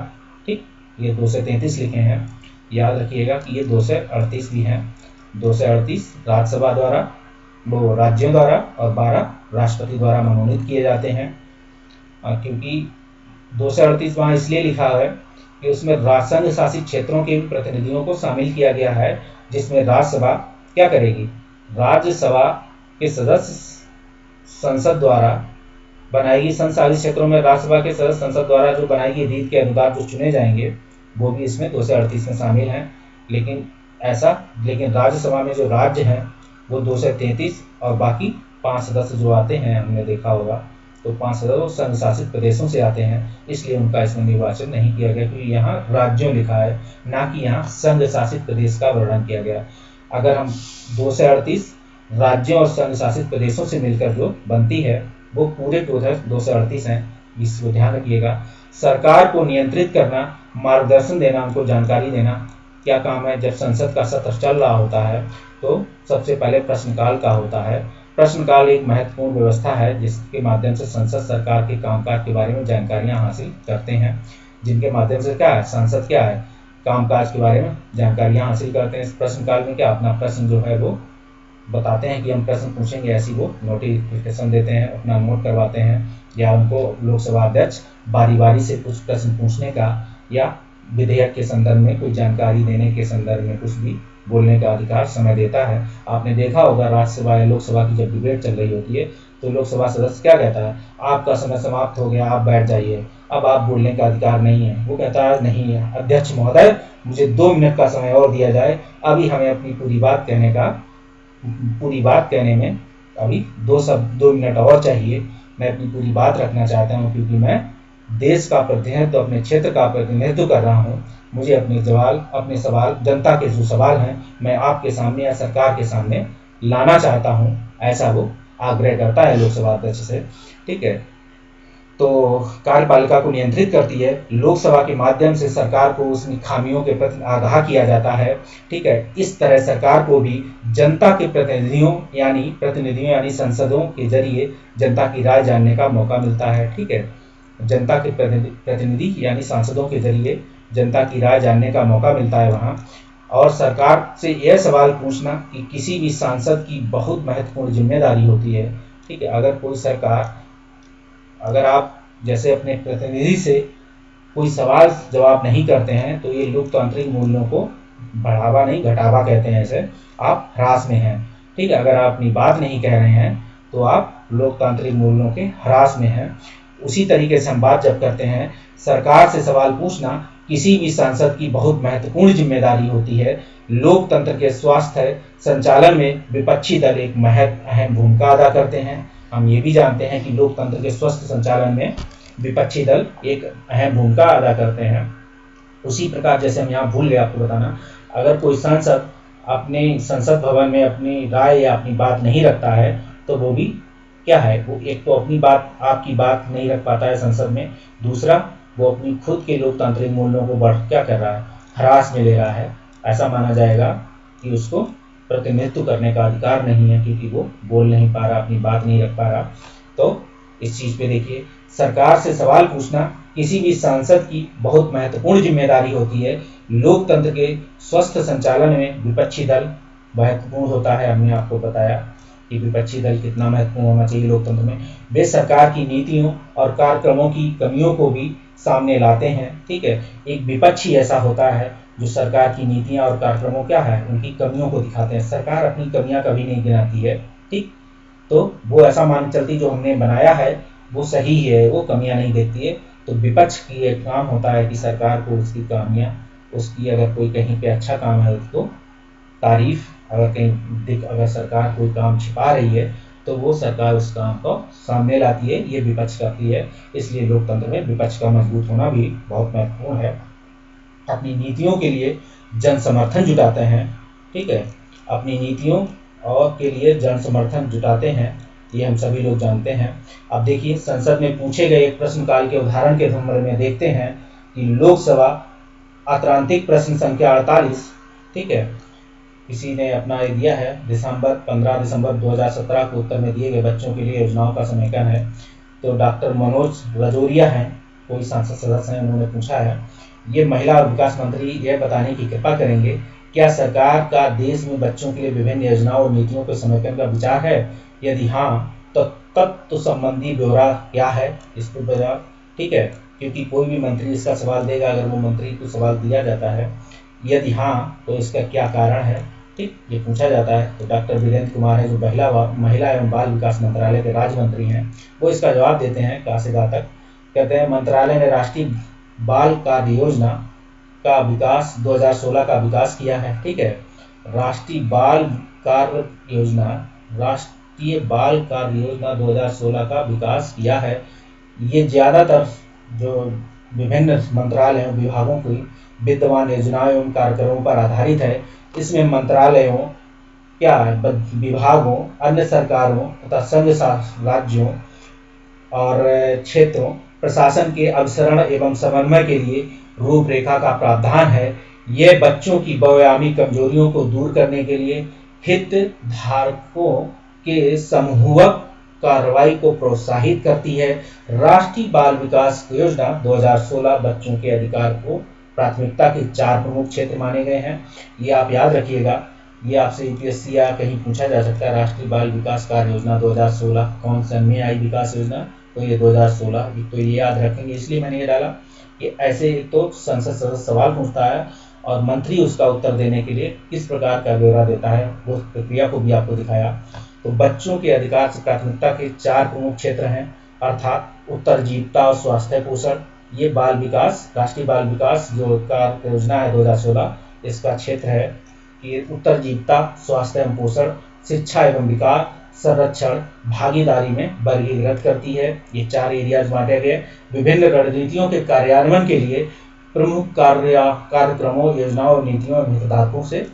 ठीक, ये 2 से 33 लिखे हैं, याद रखिएगा कि ये 2 से 38 भी हैं। 2 से 38 राज्यसभा द्वारा, वो राज्यों द्वारा, और 12 राष्ट्रपति द्वारा मनोनीत किए जाते हैं। क्योंकि 2 से 38 वहाँ इसलिए लिखा है कि उसमें संघ शासित क्षेत्रों के प्रतिनिधियों को शामिल किया गया है, जिसमें राज्यसभा क्या करेगी, राज्यसभा के सदस्य संसद द्वारा बनाएगी। संघ शासित क्षेत्रों में राज्यसभा के सदस्य संसद द्वारा जो बनाएगी रीत के अनुसार जो चुने जाएंगे वो भी इसमें 2 से 38 में शामिल हैं। लेकिन राज्यसभा में जो राज्य हैं वो 2 से 33 और बाकी 5 सदस्य जो आते हैं, हमने देखा होगा, तो 5 सदस्य वो संघ शासित प्रदेशों से आते हैं, इसलिए उनका इसमें निर्वाचन नहीं किया गया, क्योंकि यहाँ राज्यों लिखा है, ना कि यहाँ संघ शासित प्रदेश का वर्णन किया गया। अगर हम 2 से 38 राज्यों और संघ शासित प्रदेशों से मिलकर जो बनती है, वो पूरे टोटल 2 से 38 हैं, इसको ध्यान रखिएगा। सरकार को नियंत्रित करना, मार्गदर्शन देना, उनको जानकारी देना, क्या काम है। जब संसद का सत्र चल रहा होता है तो सबसे पहले प्रश्नकाल का होता है। प्रश्नकाल एक महत्वपूर्ण व्यवस्था है जिसके माध्यम से संसद सरकार के कामकाज के बारे में जानकारियां हासिल करते हैं, जिनके माध्यम से क्या है, संसद क्या है, कामकाज के बारे में जानकारियां हासिल करते हैं। इस प्रश्नकाल में क्या, अपना प्रश्न जो है वो बताते हैं कि हम प्रश्न पूछेंगे, ऐसी वो नोटिफिकेशन देते हैं, अपना नोट करवाते हैं, या उनको लोकसभा अध्यक्ष बारी बारी से कुछ प्रश्न पूछने का या विधेयक के संदर्भ में कोई जानकारी देने के संदर्भ में कुछ भी बोलने का अधिकार समय देता है। आपने देखा होगा राज्यसभा या लोकसभा की जब डिबेट चल रही होती है तो लोकसभा सदस्य क्या कहता है, आपका समय समाप्त हो गया, आप बैठ जाइए, अब आप बोलने का अधिकार नहीं है। वो कहता है नहीं है अध्यक्ष महोदय, मुझे 2 मिनट का समय और दिया जाए, अभी हमें अपनी पूरी बात कहने में अभी 2 मिनट और चाहिए, मैं अपनी पूरी बात रखना चाहता हूँ, क्योंकि मैं देश का प्रतिनिधित्व, अपने क्षेत्र का प्रतिनिधित्व कर रहा हूँ, मुझे अपने सवाल जनता के जो सवाल हैं मैं आपके सामने या सरकार के सामने लाना चाहता हूँ, ऐसा वो आग्रह करता है लोकसभा अध्यक्ष से। ठीक है, तो कार्यपालिका को नियंत्रित करती है। लोकसभा के माध्यम से सरकार को उसकी खामियों के प्रति आगाह किया जाता है। ठीक है, इस तरह सरकार को भी जनता के प्रतिनिधियों यानी संसदों के जरिए जनता की राय जानने का मौका मिलता है। ठीक है, जनता के प्रतिनिधि यानी सांसदों के जरिए जनता की राय जानने का मौका मिलता है वहाँ। और सरकार से यह सवाल पूछना कि किसी भी सांसद की बहुत महत्वपूर्ण जिम्मेदारी होती है। ठीक है, अगर आप जैसे अपने प्रतिनिधि से कोई सवाल जवाब नहीं करते हैं तो ये लोकतांत्रिक मूल्यों को बढ़ावा नहीं घटावा कहते हैं, इसे आप ह्रास में हैं। ठीक है, अगर आप अपनी बात नहीं कह रहे हैं तो आप लोकतांत्रिक मूल्यों के ह्रास में हैं। उसी तरीके से हम बात जब करते हैं, सरकार से सवाल पूछना किसी भी सांसद की बहुत महत्वपूर्ण जिम्मेदारी होती है। लोकतंत्र के स्वास्थ्य संचालन में विपक्षी दल एक अहम भूमिका अदा करते हैं। हम ये भी जानते हैं कि लोकतंत्र के स्वस्थ संचालन में विपक्षी दल एक अहम भूमिका अदा करते हैं। उसी प्रकार जैसे हम यहाँ भूल गए आपको बताना, अगर कोई सांसद अपने संसद भवन में अपनी राय या अपनी बात नहीं रखता है तो वो भी क्या है, वो एक तो आपकी बात नहीं रख पाता है संसद में, दूसरा वो अपनी खुद के लोकतांत्रिक मूल्यों को क्या कर रहा है, ह्रास में ले रहा है। ऐसा माना जाएगा कि उसको प्रतिनिधित्व करने का अधिकार नहीं है, क्योंकि वो बोल नहीं पा रहा, अपनी बात नहीं रख पा रहा। तो इस चीज़ पे देखिए, सरकार से सवाल पूछना किसी भी सांसद की बहुत महत्वपूर्ण जिम्मेदारी होती है। लोकतंत्र के स्वस्थ संचालन में विपक्षी दल महत्वपूर्ण होता है। हमने आपको बताया कि विपक्षी दल कितना महत्वपूर्ण होना चाहिए लोकतंत्र में। वे सरकार की नीतियों और कार्यक्रमों की कमियों को भी सामने लाते हैं। ठीक है, एक विपक्षी ऐसा होता है जो सरकार की नीतियां और कार्यक्रमों क्या है, उनकी कमियों को दिखाते हैं। सरकार अपनी कमियां कभी नहीं गिनाती है। ठीक, तो वो ऐसा मान चलती जो हमने बनाया है वो सही है, वो कमियां नहीं देखती है। तो विपक्ष की एक काम होता है कि सरकार को उसकी कमियां, उसकी अगर कोई कहीं पे अच्छा काम है उसको तारीफ, अगर सरकार कोई काम छिपा रही है तो वो सरकार उस काम को सामने लाती है, ये विपक्ष करती है। इसलिए लोकतंत्र में विपक्ष का मजबूत होना भी बहुत महत्वपूर्ण है। अपनी नीतियों के लिए जन समर्थन जुटाते हैं। ठीक है, अपनी नीतियों और के लिए जन समर्थन जुटाते हैं, ये हम सभी लोग जानते हैं। अब देखिए, संसद में पूछे गए प्रश्नकाल के उदाहरण के संदर्भ में देखते हैं कि लोकसभा आंतरिक प्रश्न संख्या 48। ठीक है, किसी ने अपना ये दिया है 15 दिसंबर 2017 को उत्तर में दिए गए बच्चों के लिए योजनाओं का समेकन है। तो डॉक्टर मनोज रजौरिया हैं, कोई सांसद सदस्य हैं, उन्होंने पूछा है, ये महिला और विकास मंत्री यह बताने की कृपा करेंगे क्या सरकार का देश में बच्चों के लिए विभिन्न योजनाओं और नीतियों के समेकन का विचार है? यदि हाँ तो तत्व संबंधी ब्यौरा क्या है, इस पर ब्यौरा। ठीक है, क्योंकि कोई भी मंत्री इसका सवाल देगा, अगर वो मंत्री को सवाल दिया जाता है, यदि हाँ तो इसका क्या कारण है, ठीक, ये पूछा जाता है। तो डॉक्टर वीरेंद्र कुमार है जो महिला एवं बाल विकास मंत्रालय के राज्य मंत्री हैं, वो इसका जवाब देते हैं कहाँ से कहाँ तक। कहते हैं मंत्रालय ने राष्ट्रीय बाल कार्य योजना का विकास 2016 का विकास किया है। ठीक है, राष्ट्रीय बाल कार्य योजना कि ये बाल कार्य योजना 2016 का विकास किया है। ये ज़्यादातर जो विभिन्न मंत्रालयों विभागों की विद्यमान योजनाओं एवं कार्यक्रमों पर आधारित है। इसमें मंत्रालयों क्या है, विभागों, अन्य सरकारों तथा संघ राज्यों और क्षेत्रों प्रशासन के अभिसरण एवं समन्वय के लिए रूपरेखा का प्रावधान है। यह बच्चों की बहुआयामी कमजोरियों को दूर करने के लिए हितधारकों के समूहक कार्रवाई को प्रोत्साहित करती है। राष्ट्रीय बाल विकास योजना 2016 बच्चों के अधिकार को प्राथमिकता के 4 प्रमुख क्षेत्र माने गए हैं। ये आप याद रखिएगा, ये आपसे यूपीएससी या कहीं पूछा जा सकता है। राष्ट्रीय बाल विकास कार्य योजना 2016 कौन सन में आई विकास योजना, तो ये 2016, तो ये याद रखेंगे। इसलिए मैंने ये डाला कि ऐसे तो संसद सदस्य सवाल पूछता है और मंत्री उसका उत्तर देने के लिए किस प्रकार का ब्यौरा देता है, वो प्रक्रिया को भी आपको दिखाया। तो बच्चों के अधिकार से प्राथमिकता के 4 प्रमुख क्षेत्र हैं, अर्थात उत्तरजीविता और स्वास्थ्य पोषण। ये बाल विकास, राष्ट्रीय बाल विकास जो कार्य योजना है 2016, इसका क्षेत्र है कि उत्तरजीविता, स्वास्थ्य एवं पोषण, शिक्षा एवं विकास, संरक्षण, भागीदारी में वर्गीकृत करती है। ये 4 एरियाज बांटे गए। विभिन्न रणनीतियों के कार्यान्वयन के लिए प्रमुख कार्यक्रमों, योजनाओं और नीतियों और हितधारकों से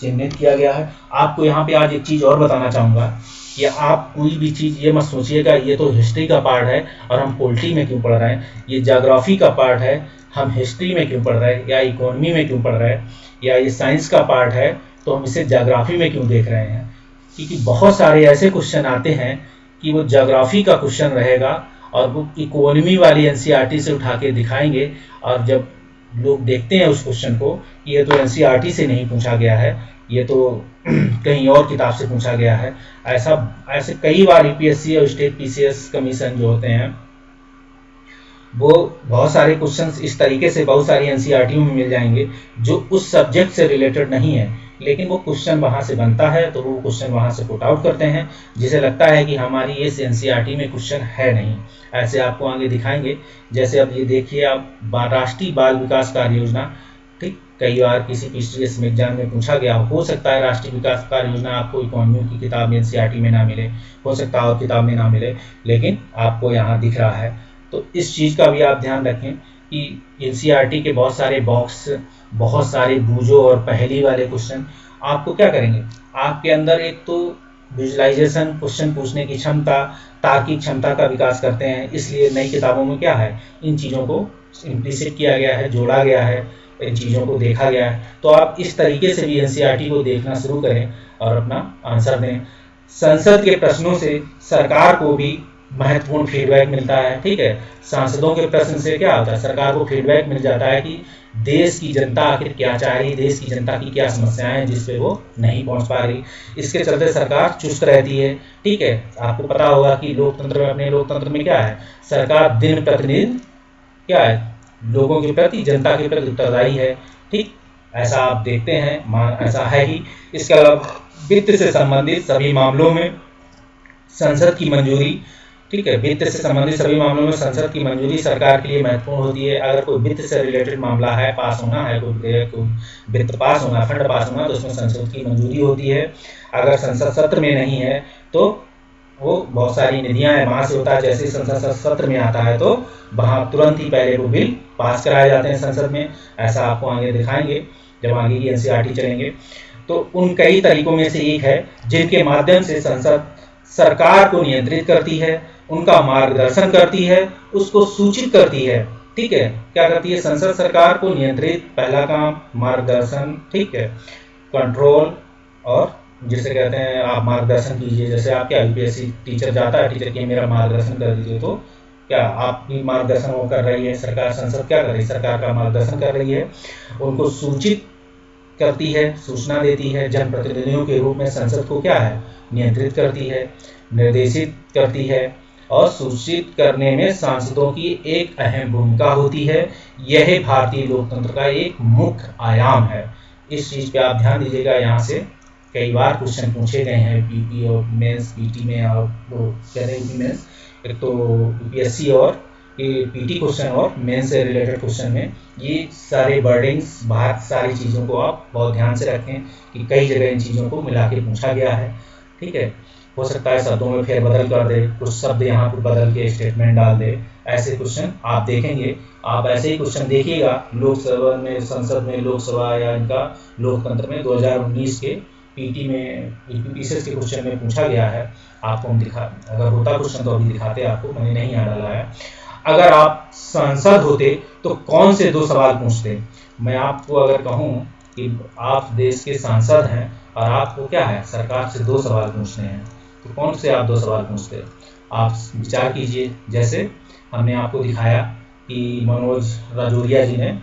चिन्हित किया गया है। आपको यहाँ पे आज एक चीज और बताना चाहूंगा कि आप कोई भी चीज ये मत सोचिएगा ये तो हिस्ट्री का पार्ट है और हम पॉलिटी में क्यों पढ़ रहे हैं, ये ज्योग्राफी का पार्ट है, हम हिस्ट्री में क्यों पढ़ रहे हैं, या इकोनॉमी में क्यों पढ़ रहे हैं, या ये साइंस का पार्ट है तो हम इसे ज्योग्राफी में क्यों देख रहे हैं। क्योंकि बहुत सारे ऐसे क्वेश्चन आते हैं कि वो ज्योग्राफी का क्वेश्चन रहेगा और वो इकोनॉमी वाली एनसीईआरटी से उठा के दिखाएंगे, और जब लोग देखते हैं उस क्वेश्चन को कि ये तो एनसीईआरटी से नहीं पूछा गया है, ये तो कहीं और किताब से पूछा गया है। ऐसे कई बार यूपीएससी और स्टेट पीसीएस कमीशन जो होते हैं वो बहुत सारे क्वेश्चंस इस तरीके से बहुत सारी एनसीईआरटी में मिल जाएंगे जो उस सब्जेक्ट से रिलेटेड नहीं है, लेकिन वो क्वेश्चन वहाँ से बनता है तो वो क्वेश्चन वहाँ से पुट आउट करते हैं, जिसे लगता है कि हमारी इस एनसीईआरटी में क्वेश्चन है नहीं। ऐसे आपको आगे दिखाएंगे। जैसे अब ये देखिए, आप राष्ट्रीय बाल विकास कार्य योजना, ठीक, कई बार किसी पीसीएस में एग्जाम में पूछा गया हो सकता है राष्ट्रीय विकास कार्य योजना आपको इकोनॉमी की किताब में एनसीईआरटी में ना मिले, हो सकता है और किताब में ना मिले, लेकिन आपको यहाँ दिख रहा है। तो इस चीज़ का भी आप ध्यान रखें कि एनसीईआरटी के बहुत सारे बॉक्स, बहुत सारे बूझो और पहेली वाले क्वेश्चन आपको क्या करेंगे, आपके अंदर एक तो विजुअलाइजेशन, क्वेश्चन पूछने की क्षमता, तार्किक क्षमता का विकास करते हैं। इसलिए नई किताबों में क्या है, इन चीज़ों को इम्प्लिसिट किया गया है, जोड़ा गया है, इन चीज़ों को देखा गया है। तो आप इस तरीके से भी एनसीईआरटी को देखना शुरू करें और अपना आंसर दें। संसद के प्रश्नों से सरकार को भी महत्वपूर्ण फीडबैक मिलता है। ठीक है, सांसदों के प्रश्न से क्या होता है, सरकार को फीडबैक मिल जाता है कि देश की जनता आखिर क्या चाह रही, देश की जनता की क्या समस्याएं हैं जिस पे वो नहीं पहुंच पा रही। इसके चलते सरकार चुस्त रहती है। ठीक है, आपको पता होगा कि लोकतंत्र में, अपने लोकतंत्र में क्या है, सरकार दिन प्रतिदिन क्या है, लोगों के प्रति, जनता के प्रति उत्तरदायी है। ठीक, ऐसा आप देखते हैं, ऐसा है ही। इसके अलावा वित्त से संबंधित सभी मामलों में संसद की मंजूरी, ठीक है, वित्त से संबंधित सभी मामलों में संसद की मंजूरी सरकार के लिए महत्वपूर्ण होती है। अगर कोई वित्त से रिलेटेड मामला है, पास होना है, कोई वित्त पास होना, फंड पास होना, तो उसमें संसद की मंजूरी होती है। अगर संसद सत्र में नहीं है तो वो बहुत सारी निधियां हैं, वहां से होता है। जैसे संसद सत्र में आता है तो वहां तुरंत ही पहले वो बिल पास कराए जाते हैं संसद में। ऐसा आपको आगे दिखाएंगे जब आगे की एनसीईआरटी चलेंगे। तो उन कई तरीकों में से एक है जिनके माध्यम से संसद सरकार को नियंत्रित करती है, उनका मार्गदर्शन करती है, उसको सूचित करती है। ठीक है, क्या करती है संसद, सरकार को नियंत्रित, पहला काम मार्गदर्शन, ठीक है, कंट्रोल, और जिसे कहते हैं आप मार्गदर्शन कीजिए। जैसे आप क्या यूपीएससी टीचर जाता है, टीचर के मेरा मार्गदर्शन कर दीजिए, तो क्या आपकी मार्गदर्शन वो कर रही है सरकार, संसद क्या कर रही है, सरकार का मार्गदर्शन कर रही है। उनको सूचित करती है, सूचना देती है, जनप्रतिनिधियों के रूप में संसद को क्या है, नियंत्रित करती है, निर्देशित करती है, और सूचित करने में सांसदों की एक अहम भूमिका होती है। यह भारतीय लोकतंत्र का एक मुख्य आयाम है। इस चीज पे आप ध्यान दीजिएगा। यहाँ से कई बार क्वेश्चन पूछे गए हैं पीपी और मेंस, पीटी में, और वो कह रहे हैं मेंस, एक तो यूपीएससी और पीटी क्वेश्चन और मेंस से रिलेटेड क्वेश्चन में ये सारे वर्डिंग्स, बहुत सारी चीज़ों को आप बहुत ध्यान से रखें कि कई जगह इन चीज़ों को मिला के पूछा गया है। ठीक है, हो सकता है शब्दों में फेरबदल कर दे, कुछ शब्द यहाँ पर बदल के स्टेटमेंट डाल दे। ऐसे क्वेश्चन आप देखेंगे, आप ऐसे ही क्वेश्चन देखिएगा लोकसभा में, संसद में, लोकसभा या इनका लोकतंत्र में 2019 के पीटी में यूपीपीसीएस के क्वेश्चन में पूछा गया है। आपको हम दिखा, अगर होता क्वेश्चन तो अभी दिखाते आपको, मैंने नहीं यहाँ डाला है। अगर आप सांसद होते तो कौन से 2 सवाल पूछते? मैं आपको अगर कहूँ कि आप देश के सांसद हैं और आपको क्या है, सरकार से 2 सवाल पूछने हैं, तो कौन से आप 2 सवाल पूछते? आप विचार कीजिए। जैसे हमने आपको दिखाया कि मनोज राजौरिया जी ने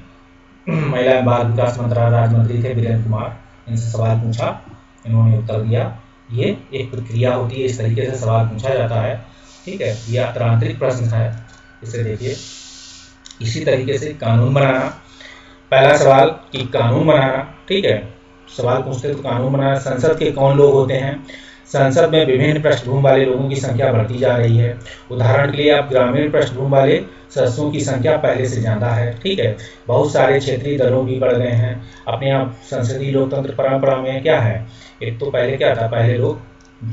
महिला एवं बाल विकास मंत्रालय राज्य मंत्री थे वीरेंद्र कुमार, इनसे सवाल पूछा, इन्होंने उत्तर दिया। ये एक प्रक्रिया होती है, इस तरीके से सवाल पूछा जाता है। ठीक है, ये अंतरांतरिक प्रश्न है, इसे देखिए। इसी तरीके से कानून बनाना, पहला सवाल कि कानून बनाना, ठीक है, सवाल पूछते तो कानून बनाना। संसद के कौन लोग होते हैं? संसद में विभिन्न पृष्ठभूमि वाले लोगों की संख्या बढ़ती जा रही है। उदाहरण के लिए आप ग्रामीण पृष्ठभूमि वाले सदस्यों की संख्या पहले से ज़्यादा है। ठीक है, बहुत सारे क्षेत्रीय दलों भी बढ़ गए हैं। अपने आप संसदीय लोकतंत्र परंपरा में क्या है, एक तो पहले क्या था, पहले लोग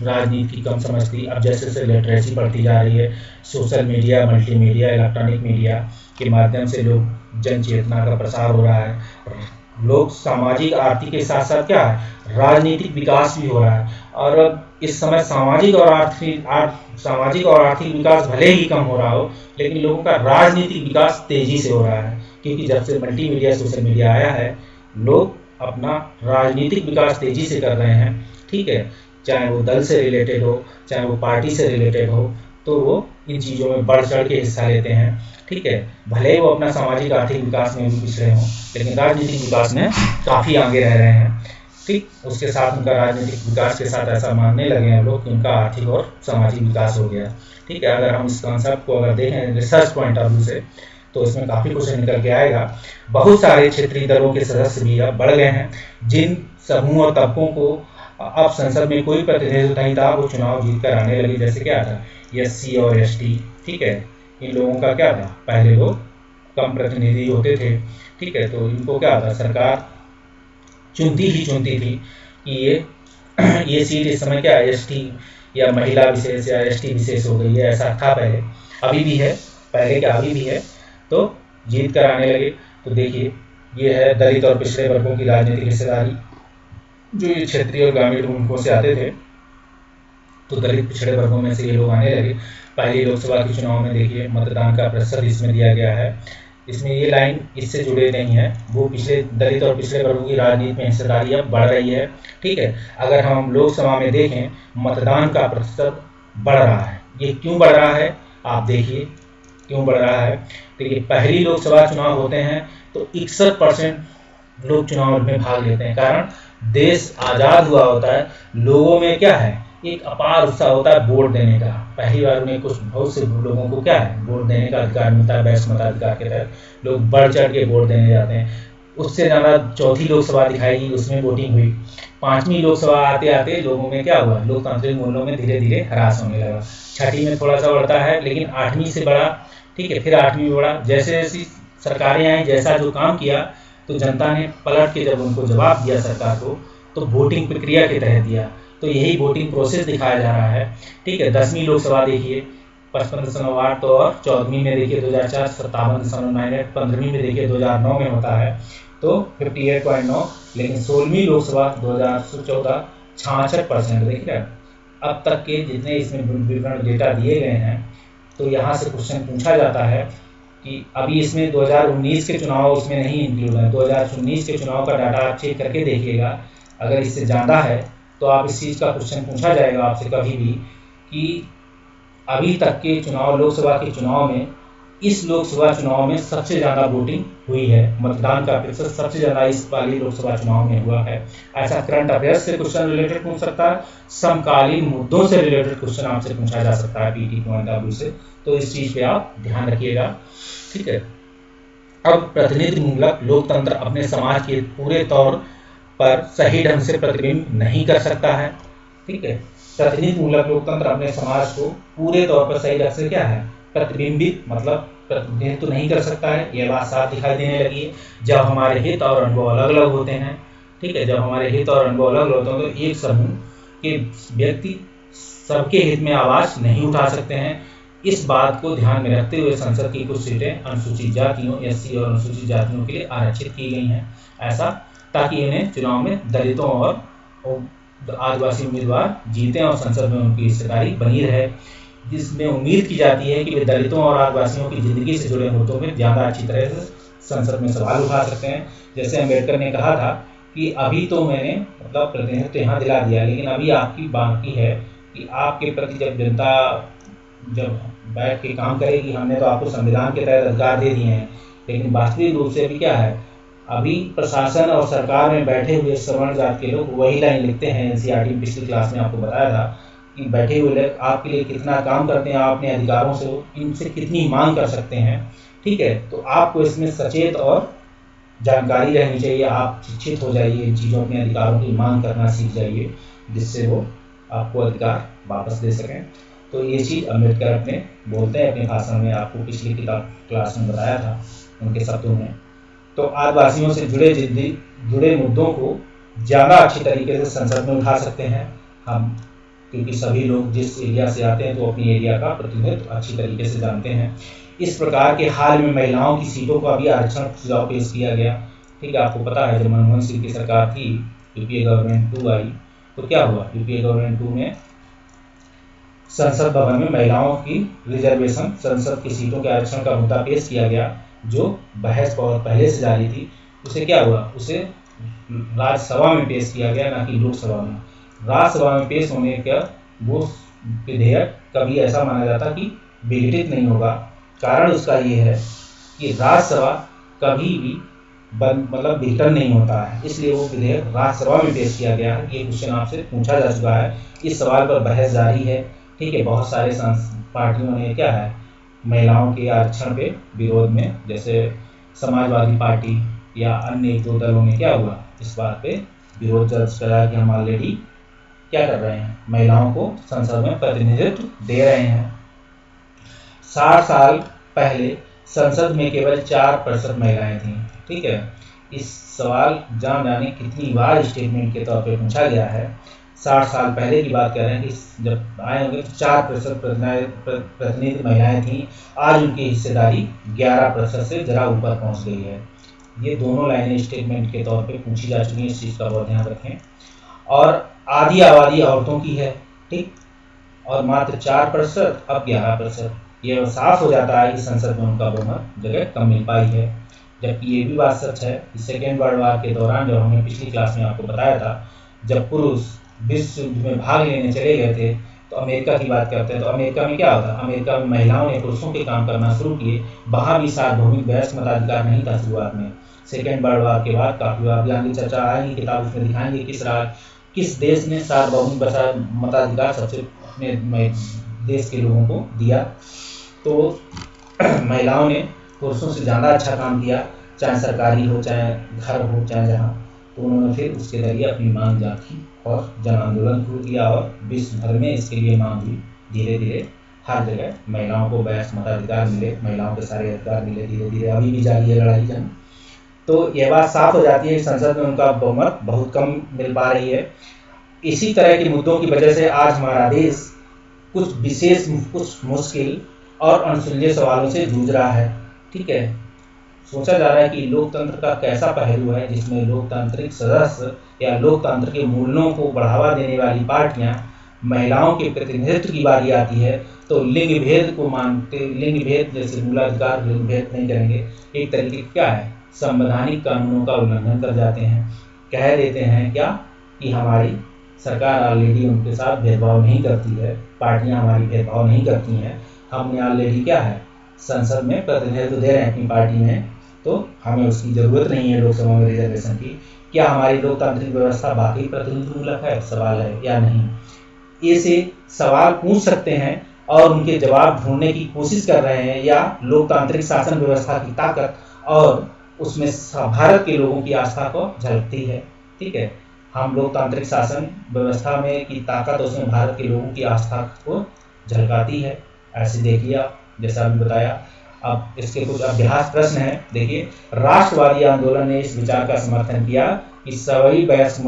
राजनीति की कम समझ थी। अब जैसे जैसे लिटरेसी बढ़ती जा रही है, social media, multimedia, electronic media के माध्यम से लोग जन चेतना का प्रसार हो रहा है। लोग सामाजिक आर्थिक के साथ साथ क्या है, राजनीतिक विकास भी हो रहा है। और इस समय सामाजिक और आर्थिक विकास भले ही कम हो रहा हो, लेकिन लोगों का राजनीतिक विकास तेजी से हो रहा है, क्योंकि जब से मल्टीमीडिया, सोशल मीडिया आया है, लोग अपना राजनीतिक विकास तेजी से कर रहे हैं। ठीक है, चाहे वो दल से रिलेटेड हो, चाहे वो पार्टी से रिलेटेड हो, तो वो इन चीज़ों में बढ़ चढ़ के हिस्सा लेते हैं। ठीक है, भले ही वो अपना सामाजिक आर्थिक विकास में भी पिछड़े हों, लेकिन राजनीतिक विकास में काफ़ी आगे रह रहे हैं। ठीक, उसके साथ उनका राजनीतिक विकास के साथ ऐसा मानने लगे हैं लोग कि उनका आर्थिक और सामाजिक विकास हो गया। ठीक है, अगर हम इस कॉन्सेप्ट को अगर देखें रिसर्च पॉइंट ऑफ व्यू से, तो इसमें काफ़ी कुछ निकल के आएगा। बहुत सारे क्षेत्रीय दलों के सदस्य भी अब बढ़ गए हैं। जिन समूह और तबकों को अब संसद में कोई प्रतिनिधित्व नहीं था, वो चुनाव जीत कर आने लगे। जैसे क्या था, SC और ST, ठीक है, इन लोगों का क्या था, पहले लोग कम प्रतिनिधि होते थे। ठीक है, तो इनको क्या था, सरकार चुनती थी कि ये सीट इस समय क्या है, ST या महिला विशेष या ST विशेष हो गई है, ऐसा था पहले, अभी भी है, पहले क्या अभी भी है, तो जीत कर आने लगे। तो देखिए, ये है दलित और पिछड़े वर्गों की राजनीतिक हिस्सेदारी, जो ये क्षेत्रीय और ग्रामीण मुल्कों से आते थे, तो दलित पिछड़े वर्गों में से ये लोग आने लगे। पहली लोकसभा के चुनाव में देखिए मतदान का प्रतिशत इसमें दिया गया है, इसमें ये लाइन इससे जुड़े नहीं है, वो पिछले दलित और पिछड़े वर्गों की राजनीति में हिस्सेदारी अब बढ़ रही है। ठीक है, अगर हम लोकसभा में देखें, मतदान का प्रतिशत बढ़ रहा है। ये क्यों बढ़ रहा है, आप देखिए क्यों बढ़ रहा है। देखिए, पहली लोकसभा चुनाव होते हैं तो 61% लोग चुनाव में भाग लेते हैं, कारण देश आज़ाद हुआ होता है, लोगों में क्या है, एक अपार उत्साह होता है वोट देने का। पहली बार उन्हें बहुत से लोगों को क्या है, वोट देने का अधिकार मिलता है। वैश्य मताधिकार के तहत लोग बढ़ चढ़ के वोट देने जाते हैं। उससे ज़्यादा चौथी लोकसभा दिखाई दी, उसमें वोटिंग हुई। 5वीं लोकसभा आते आते लोगों में क्या हुआ, लोकतांत्रिक मूल्यों में धीरे धीरे ह्रास होने लगा। 6वीं में थोड़ा सा बढ़ता है, लेकिन 8वीं से बढ़ा। ठीक है, फिर 8वीं में बढ़ा। जैसे जैसी सरकारें आई, जैसा जो काम किया, तो जनता ने पलट के जब उनको जवाब दिया सरकार को, तो वोटिंग प्रक्रिया के तहत दिया। तो यही वोटिंग प्रोसेस दिखाया जा रहा है। ठीक है, 10वीं लोकसभा देखिए 55.8, तो और 14वीं में देखिए 2004 57.98, 15वीं में देखिए 2009 में होता है तो 58.9, लेकिन 16वीं लोकसभा 2014 66%। देखिए अब तक के जितने इसमें विवरण डेटा दिए गए हैं, तो यहाँ से क्वेश्चन पूछा जाता है कि अभी इसमें 2019 के चुनाव उसमें नहीं इंक्लूड है। 2019 के चुनाव का डाटा आप चेक करके देखिएगा, अगर इससे ज़्यादा है तो आप इस चीज़ का क्वेश्चन पूछा जाएगा आपसे कभी भी कि अभी तक के चुनाव, लोकसभा के चुनाव में, इस लोकसभा चुनाव में सबसे ज़्यादा वोटिंग हुई है, मतदान का प्रतिशत सबसे ज़्यादा इस वाली लोकसभा चुनाव में हुआ है। ऐसा करंट अफेयर्स से क्वेश्चन रिलेटेड पूछ सकता है, समकालीन मुद्दों से रिलेटेड क्वेश्चन आपसे पूछा जा सकता है पीटी पॉइंट ऑफ व्यू से, तो इस चीज़ पे आप ध्यान रखिएगा। ठीक है, अब प्रतिनिधिमूलक लोकतंत्र अपने समाज के पूरे तौर पर सही ढंग से प्रतिबिंब नहीं कर सकता है। ठीक है, प्रतिनिधिमूलक लोकतंत्र अपने समाज को पूरे तौर पर सही ढंग से क्या है, प्रतिबिंबित, मतलब प्रतिनिधित्व नहीं कर सकता है। यह बात साफ दिखाई देने लगी है जब हमारे हित और अनुभव अलग अलग होते हैं। ठीक है, जब हमारे हित और अनुभव अलग होते हैं, तो एक समूह के व्यक्ति सबके हित में आवाज नहीं उठा सकते हैं। इस बात को ध्यान में रखते हुए संसद की कुछ सीटें अनुसूचित जातियों, एससी और अनुसूचित जातियों के लिए आरक्षित की गई हैं, ऐसा ताकि इन्हें चुनाव में दलितों और आदिवासी उम्मीदवार जीतें और संसद में उनकी हिस्सेदारी बनी रहे, जिसमें उम्मीद की जाती है कि वे दलितों और आदिवासियों की जिंदगी से जुड़े मुद्दों में ज़्यादा अच्छी तरह से संसद में सवाल उठा सकते हैं। जैसे अम्बेडकर ने कहा था कि अभी तो मैंने मतलब प्रतिनिधित्व यहाँ दिला दिया, लेकिन अभी आपकी बाकी है कि आपके प्रति जब जनता जब बैठ के काम करेगी, हमने तो आपको संविधान के तहत अधिकार दे दिए हैं, लेकिन वास्तविक रूप से अभी क्या है, अभी प्रशासन और सरकार में बैठे हुए सवर्ण जात के लोग वही लाइन लिखते हैं। एनसीईआरटी पिछली क्लास में आपको बताया था कि बैठे हुए लोग आपके लिए कितना काम करते हैं, आप अपने अधिकारों से इनसे कितनी मांग कर सकते हैं। ठीक है, तो आपको इसमें सचेत और जानकारी रहनी चाहिए, आप शिक्षित हो जाइए, इन चीज़ों अपने अधिकारों की मांग करना सीख जाइए, जिससे वो आपको अधिकार वापस दे सकें। तो ये चीज़ अम्बेडकर अपने बोलते हैं अपने भाषण में, आपको पिछली क्लास में बताया था उनके शब्दों में। तो आदिवासियों से जुड़े मुद्दों को ज़्यादा अच्छी तरीके से संसद में उठा सकते हैं हम, क्योंकि सभी लोग जिस एरिया से आते हैं तो अपनी एरिया का प्रतिनिधित्व अच्छी तरीके से जानते हैं। इस प्रकार के हाल में महिलाओं की सीटों का भी आरक्षण सुझाव पेश किया गया। ठीक है, आपको पता है जब मनमोहन सिंह की सरकार थी, यूपीए गवर्नमेंट 2 आई, तो क्या हुआ, यूपीए गवर्नमेंट 2 में संसद भवन में महिलाओं की रिजर्वेशन, संसद की सीटों के आरक्षण का मुद्दा पेश किया गया, जो बहस बहुत पहले से जारी थी। उसे क्या हुआ, उसे राज्यसभा में पेश किया गया, ना कि लोकसभा में। राज्यसभा में पेश होने का वो विधेयक कभी ऐसा माना जाता कि विघटित नहीं होगा। कारण उसका ये है कि राज्यसभा कभी भी मतलब विघटन नहीं होता है, इसलिए वो विधेयक राज्यसभा में पेश किया गया है। ये क्वेश्चन आपसे पूछा जा चुका है, इस सवाल पर बहस जारी है। ठीक है, बहुत सारे पार्टियों ने क्या है, महिलाओं के आरक्षण पे विरोध में, जैसे समाजवादी पार्टी या अन्य 1-2 दलों में क्या हुआ, इस बात पे विरोध दर्ज करा कि हम ऑलरेडी क्या कर रहे हैं, महिलाओं को संसद में प्रतिनिधित्व दे रहे हैं। 60 साल पहले संसद में केवल 4% महिलाएं थीं। ठीक है, इस सवाल जान जाने कितनी बार स्टेटमेंट के तौर पे पूछा गया है। 60 साल पहले की बात कर रहे हैं कि जब आए होंगे तो 4% प्रतिनिधि महिलाएं थीं, आज उनकी हिस्सेदारी 11% से जरा ऊपर पहुंच गई है। ये दोनों लाइनें स्टेटमेंट के तौर पे पूछी जा चुकी हैं, इस चीज़ का बहुत ध्यान रखें। और आधी आबादी औरतों की है, ठीक, और मात्र 4%, अब 11%। ये साफ हो जाता है कि संसद में उनका बहुमत जगह कम मिल पाई है। जबकि ये भी बात सच है कि सेकेंड वर्ल्ड वॉर के दौरान, जब हमने पिछली क्लास में आपको बताया था, जब पुरुष विश्व युद्ध में भाग लेने चले गए थे, तो अमेरिका की बात करते हैं तो अमेरिका में क्या होता, अमेरिका में महिलाओं ने पुरुषों के काम करना शुरू किए। वहाँ भी सार्वभौमिक वयस्क मताधिकार नहीं था शुरुआत में। सेकेंड वर्ल्ड वॉर के बाद काफ़ी बार आगे चर्चा आएगी, किताब उसमें दिखाएंगे किस देश ने सार्वभौमिक मताधिकार सबसे अपने देश के लोगों को दिया। तो महिलाओं ने पुरुषों से ज़्यादा अच्छा काम किया, चाहे सरकारी हो, चाहे घर हो, चाहे जहाँ। तो उन्होंने फिर उसके जरिए अपनी मांग रखी और जन आंदोलन शुरू किया, और विश्व भर में इसके लिए मांग हुई। धीरे धीरे हर जगह महिलाओं को वयस्क मताधिकार मिले, महिलाओं के सारे अधिकार मिले, धीरे धीरे अभी भी जारी है लड़ाई जंग। तो यह बात साफ हो जाती है कि संसद में उनका बहुमत बहुत कम मिल पा रही है। इसी तरह के मुद्दों की वजह से आज हमारा देश कुछ मुश्किल और अनसुलझे सवालों से जूझ रहा है। ठीक है, सोचा जा रहा है कि लोकतंत्र का कैसा पहलू है जिसमें लोकतांत्रिक सदस्य या लोकतंत्र के मूल्यों को बढ़ावा देने वाली पार्टियां महिलाओं के प्रतिनिधित्व की बारी आती है तो लिंग भेद को मानते, लिंग भेद जैसे मूलाधिकार, लिंग भेद नहीं करेंगे, एक तरीके क्या है, संवैधानिक कानूनों का उल्लंघन कर जाते हैं। कह देते हैं क्या कि हमारी सरकार ऑलरेडी उनके साथ भेदभाव नहीं करती है, पार्टियां हमारी भेदभाव नहीं करती हैं, हमने ऑलरेडी क्या है, संसद में प्रतिनिधित्व दे रहे हैं अपनी पार्टी में, तो हमें उसकी ज़रूरत नहीं है लोकसभा में रिजर्वेशन की। क्या हमारी लोकतांत्रिक व्यवस्था वाकई प्रतिनिधित्वमूलक है, सवाल है या नहीं। ऐसे सवाल पूछ सकते हैं और उनके जवाब ढूंढने की कोशिश कर रहे हैं, या लोकतांत्रिक शासन व्यवस्था की ताकत और उसमें भारत के लोगों की आस्था को झलकती है। ठीक है, हम लोकतांत्रिक शासन व्यवस्था में की ताकत उसमें भारत के लोगों की आस्था को झलकाती है। ऐसे देखिए आप, जैसा अभी बताया। अब इसके कुछ अभ्यास प्रश्न हैं। देखिए, राष्ट्रवादी आंदोलन ने इस विचार का समर्थन किया कि सभी वयस्क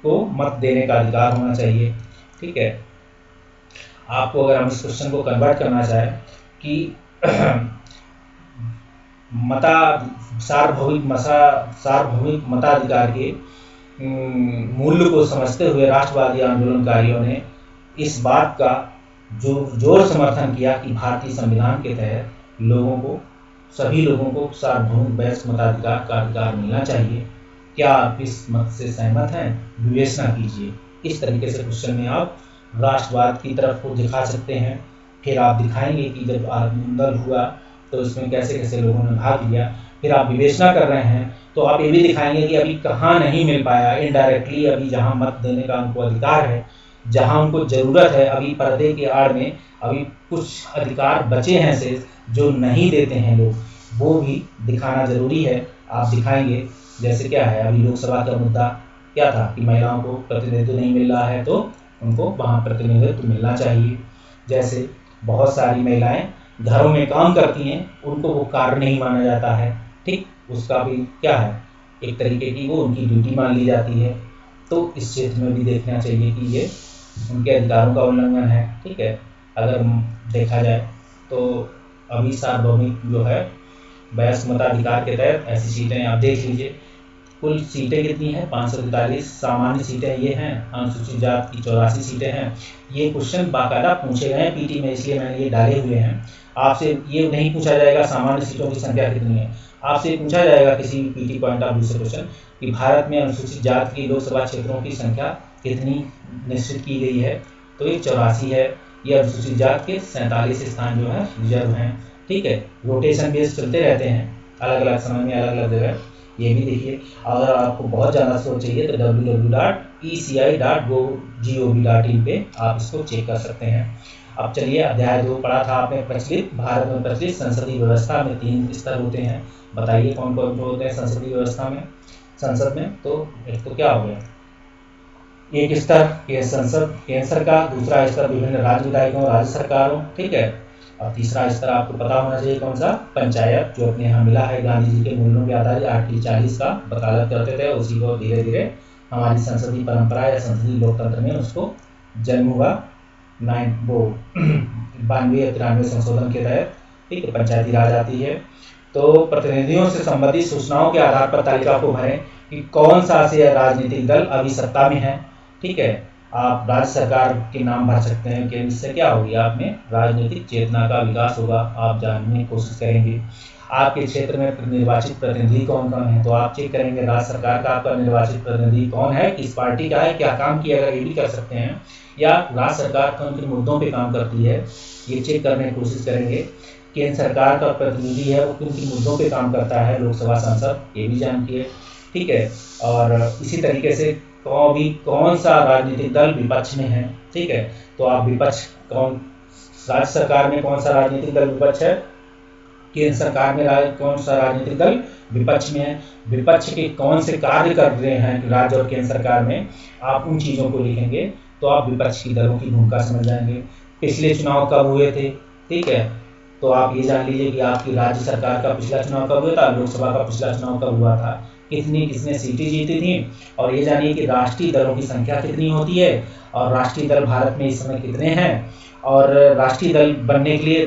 को मत देने का अधिकार होना चाहिए। ठीक है, आपको अगर हम इस क्वेश्चन को कन्वर्ट करना चाहें कि सार्वभौमिक मताधिकार के मूल्य को समझते हुए राष्ट्रवादी आंदोलनकारियों ने इस बात का जोर समर्थन किया कि भारतीय संविधान के तहत सभी लोगों को सार्वभौमिक वयस्क मताधिकार का अधिकार मिलना चाहिए। क्या आप इस मत से सहमत हैं? विवेचना कीजिए। इस तरीके से क्वेश्चन में आप राष्ट्रवाद की तरफ को दिखा सकते हैं। फिर आप दिखाएंगे कि जब आंदोलन हुआ तो इसमें कैसे कैसे लोगों ने भाग लिया। फिर आप विवेचना कर रहे हैं तो आप ये भी दिखाएंगे कि अभी कहाँ नहीं मिल पाया इनडायरेक्टली, अभी जहाँ मत देने का उनको अधिकार है, जहाँ उनको ज़रूरत है, अभी पर्दे के आड़ में अभी कुछ अधिकार बचे हैं से जो नहीं देते हैं लोग, वो भी दिखाना ज़रूरी है। आप दिखाएंगे जैसे क्या है, अभी लोकसभा का मुद्दा क्या था कि महिलाओं को प्रतिनिधित्व नहीं मिल रहा है तो उनको वहाँ प्रतिनिधित्व मिलना चाहिए। जैसे बहुत सारी महिलाएं घरों में काम करती हैं, उनको वो कार्य नहीं माना जाता है, ठीक, उसका भी क्या है, एक तरीके की वो उनकी ड्यूटी मान ली जाती है। तो इस क्षेत्र में भी देखना चाहिए कि ये उनके अधिकारों का उल्लंघन है। ठीक है, अगर देखा जाए तो अभी सार्वभौमिक जो है वयस्क मताधिकार के तहत ऐसी सीटें आप देख लीजिए, कुल सीटें कितनी हैं? 543 सामान्य सीटें ये हैं, अनुसूचित जाति की 84 सीटें हैं। ये क्वेश्चन बाकायदा पूछे गए हैं पीटी में, इसलिए मैंने ये डाले हुए हैं। आपसे ये नहीं पूछा जाएगा सामान्य सीटों की संख्या कितनी है, आपसे पूछा जाएगा किसी भी पीटी पॉइंट ऑफ व्यू से क्वेश्चन कि भारत में अनुसूचित जाति की लोकसभा क्षेत्रों की संख्या कितनी निश्चित की गई है, तो ये 84 है। ये अनुसूचित जाति के 47 स्थान जो है रिजर्व हैं। ठीक है, रोटेशन बेस चलते रहते हैं अलग अलग समय में अलग अलग जगह, ये भी देखिए। अगर आपको बहुत ज़्यादा सोच चाहिए तो www.eci.gov.in पे आप इसको चेक कर सकते हैं। अब चलिए, अध्याय 2 पढ़ा था आपने, प्रचलित भारत में प्रचलित संसदीय व्यवस्था में 3 स्तर होते हैं। बताइए कौन कौन से होते हैं संसदीय व्यवस्था में, संसद में? तो एक तो क्या हो गया, एक स्तर केंद्र सरकार, दूसरा स्तर विभिन्न राज्य विधायकों राज्य सरकारों, ठीक है, और तीसरा स्तर आपको पता होना चाहिए कौन सा, पंचायत, जो अपने यहाँ मिला है गांधी जी के मूल्यों के आधार आर्टिकल 40 का वकालत करते थे। उसी को धीरे धीरे हमारी संसदीय परंपरा या संसदीय लोकतंत्र में उसको जन्म हुआ 92 या 93 संशोधन के तहत। ठीक है, पंचायती राज आती है। तो प्रतिनिधियों से संबंधित सूचनाओं के आधार पर तालिका को भरें कि कौन सा से राजनीतिक दल अभी सत्ता में है। ठीक है, आप राज्य सरकार के नाम भर सकते हैं कि इससे क्या होगी, आप में राजनीतिक चेतना का विकास होगा, आप जानने की कोशिश करेंगे। आपके क्षेत्र में निर्वाचित प्रतिनिधि कौन कौन है, तो आप चेक करेंगे राज्य सरकार का आपका निर्वाचित प्रतिनिधि कौन है, किस पार्टी का है, क्या काम किया, अगर ये भी कर सकते हैं, या राज्य सरकार कौन किन मुद्दों पे काम करती है, ये चेक करने की कोशिश करेंगे। केंद्र सरकार का प्रतिनिधि है वो किन किन मुद्दों पे काम करता है, लोकसभा सांसद, ये भी जानिए। ठीक है, और इसी तरीके से कौन सा राजनीतिक दल विपक्ष में है। ठीक है, तो आप विपक्ष कौन, राज्य सरकार में कौन सा राजनीतिक दल विपक्ष है, केंद्र सरकार में कौन सा राजनीतिक दल विपक्ष में है, विपक्ष के कौन से कार्य कर रहे हैं राज्य और केंद्र सरकार में, आप उन चीज़ों को लिखेंगे तो आप विपक्ष की दलों की भूमिका समझ जाएंगे। पिछले चुनाव कब हुए थे, ठीक है, तो आप ये जान लीजिए कि आपकी राज्य सरकार का पिछला चुनाव कब हुआ था, लोकसभा का पिछला चुनाव कब हुआ था, किसने सीटें जीती थी, और ये जानिए कि राष्ट्रीय दलों की संख्या कितनी होती है, और राष्ट्रीय दल भारत में इस समय कितने हैं, और राष्ट्रीय दल बनने के लिए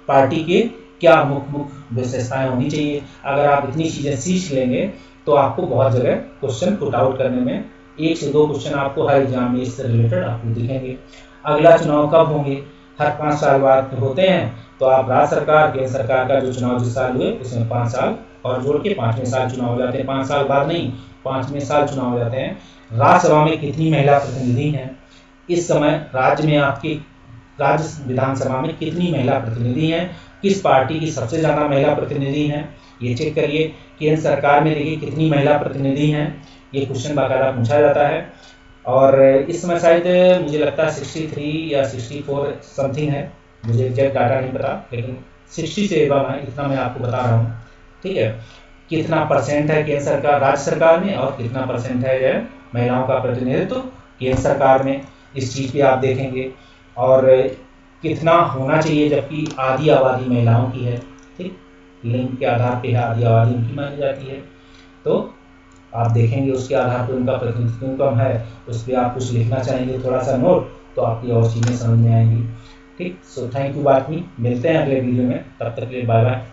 पार्टी के क्या मुख्य विशेषताएं होनी चाहिए। अगर आप इतनी चीज़ें सीख लेंगे तो आपको बहुत जगह क्वेश्चन पुट आउट करने में 1 से 2 क्वेश्चन आपको हर एग्जाम में इससे रिलेटेड आपको दिखेंगे। अगला चुनाव कब होंगे, हर 5 साल बाद होते हैं, तो आप राज्य सरकार केंद्र सरकार का जो चुनाव जिस साल हुए उसमें 5 साल और जोड़ के 5वें साल चुनाव हो जाते हैं, 5 साल बाद नहीं 5वें साल चुनाव हो जाते हैं। राज्यसभा में कितनी महिला प्रतिनिधि हैं, इस समय राज्य में आपकी राज्य विधानसभा में कितनी महिला प्रतिनिधि हैं, किस पार्टी की सबसे ज़्यादा महिला प्रतिनिधि हैं, ये चेक करिए। केंद्र सरकार में देखिए कितनी महिला प्रतिनिधि हैं, ये क्वेश्चन बाकायदा पूछा जाता है। और इस समय शायद मुझे लगता है 63 या 64 समथिंग है, मुझे एग्जैक्ट डाटा नहीं पता, लेकिन 60 से एबव है, इतना मैं आपको बता रहा हूँ। ठीक है, कितना परसेंट है केंद्र सरकार राज्य सरकार में और कितना परसेंट है महिलाओं का प्रतिनिधित्व केंद्र सरकार में, इस चीज़ पे आप देखेंगे। और कितना होना चाहिए, जबकि आधी आबादी महिलाओं की है, ठीक, लिंग के आधार पे है, आधी आबादी उनकी मानी जाती है, तो आप देखेंगे उसके आधार पर उनका प्रतिनिधित्व कम है, उस पर आप कुछ लिखना चाहेंगे थोड़ा सा नोट, तो आपकी और चीज़ें समझ में आएंगी। ठीक, सो थैंक यू वाटनी, मिलते हैं अगले वीडियो में, तब तक के लिए बाय बाय।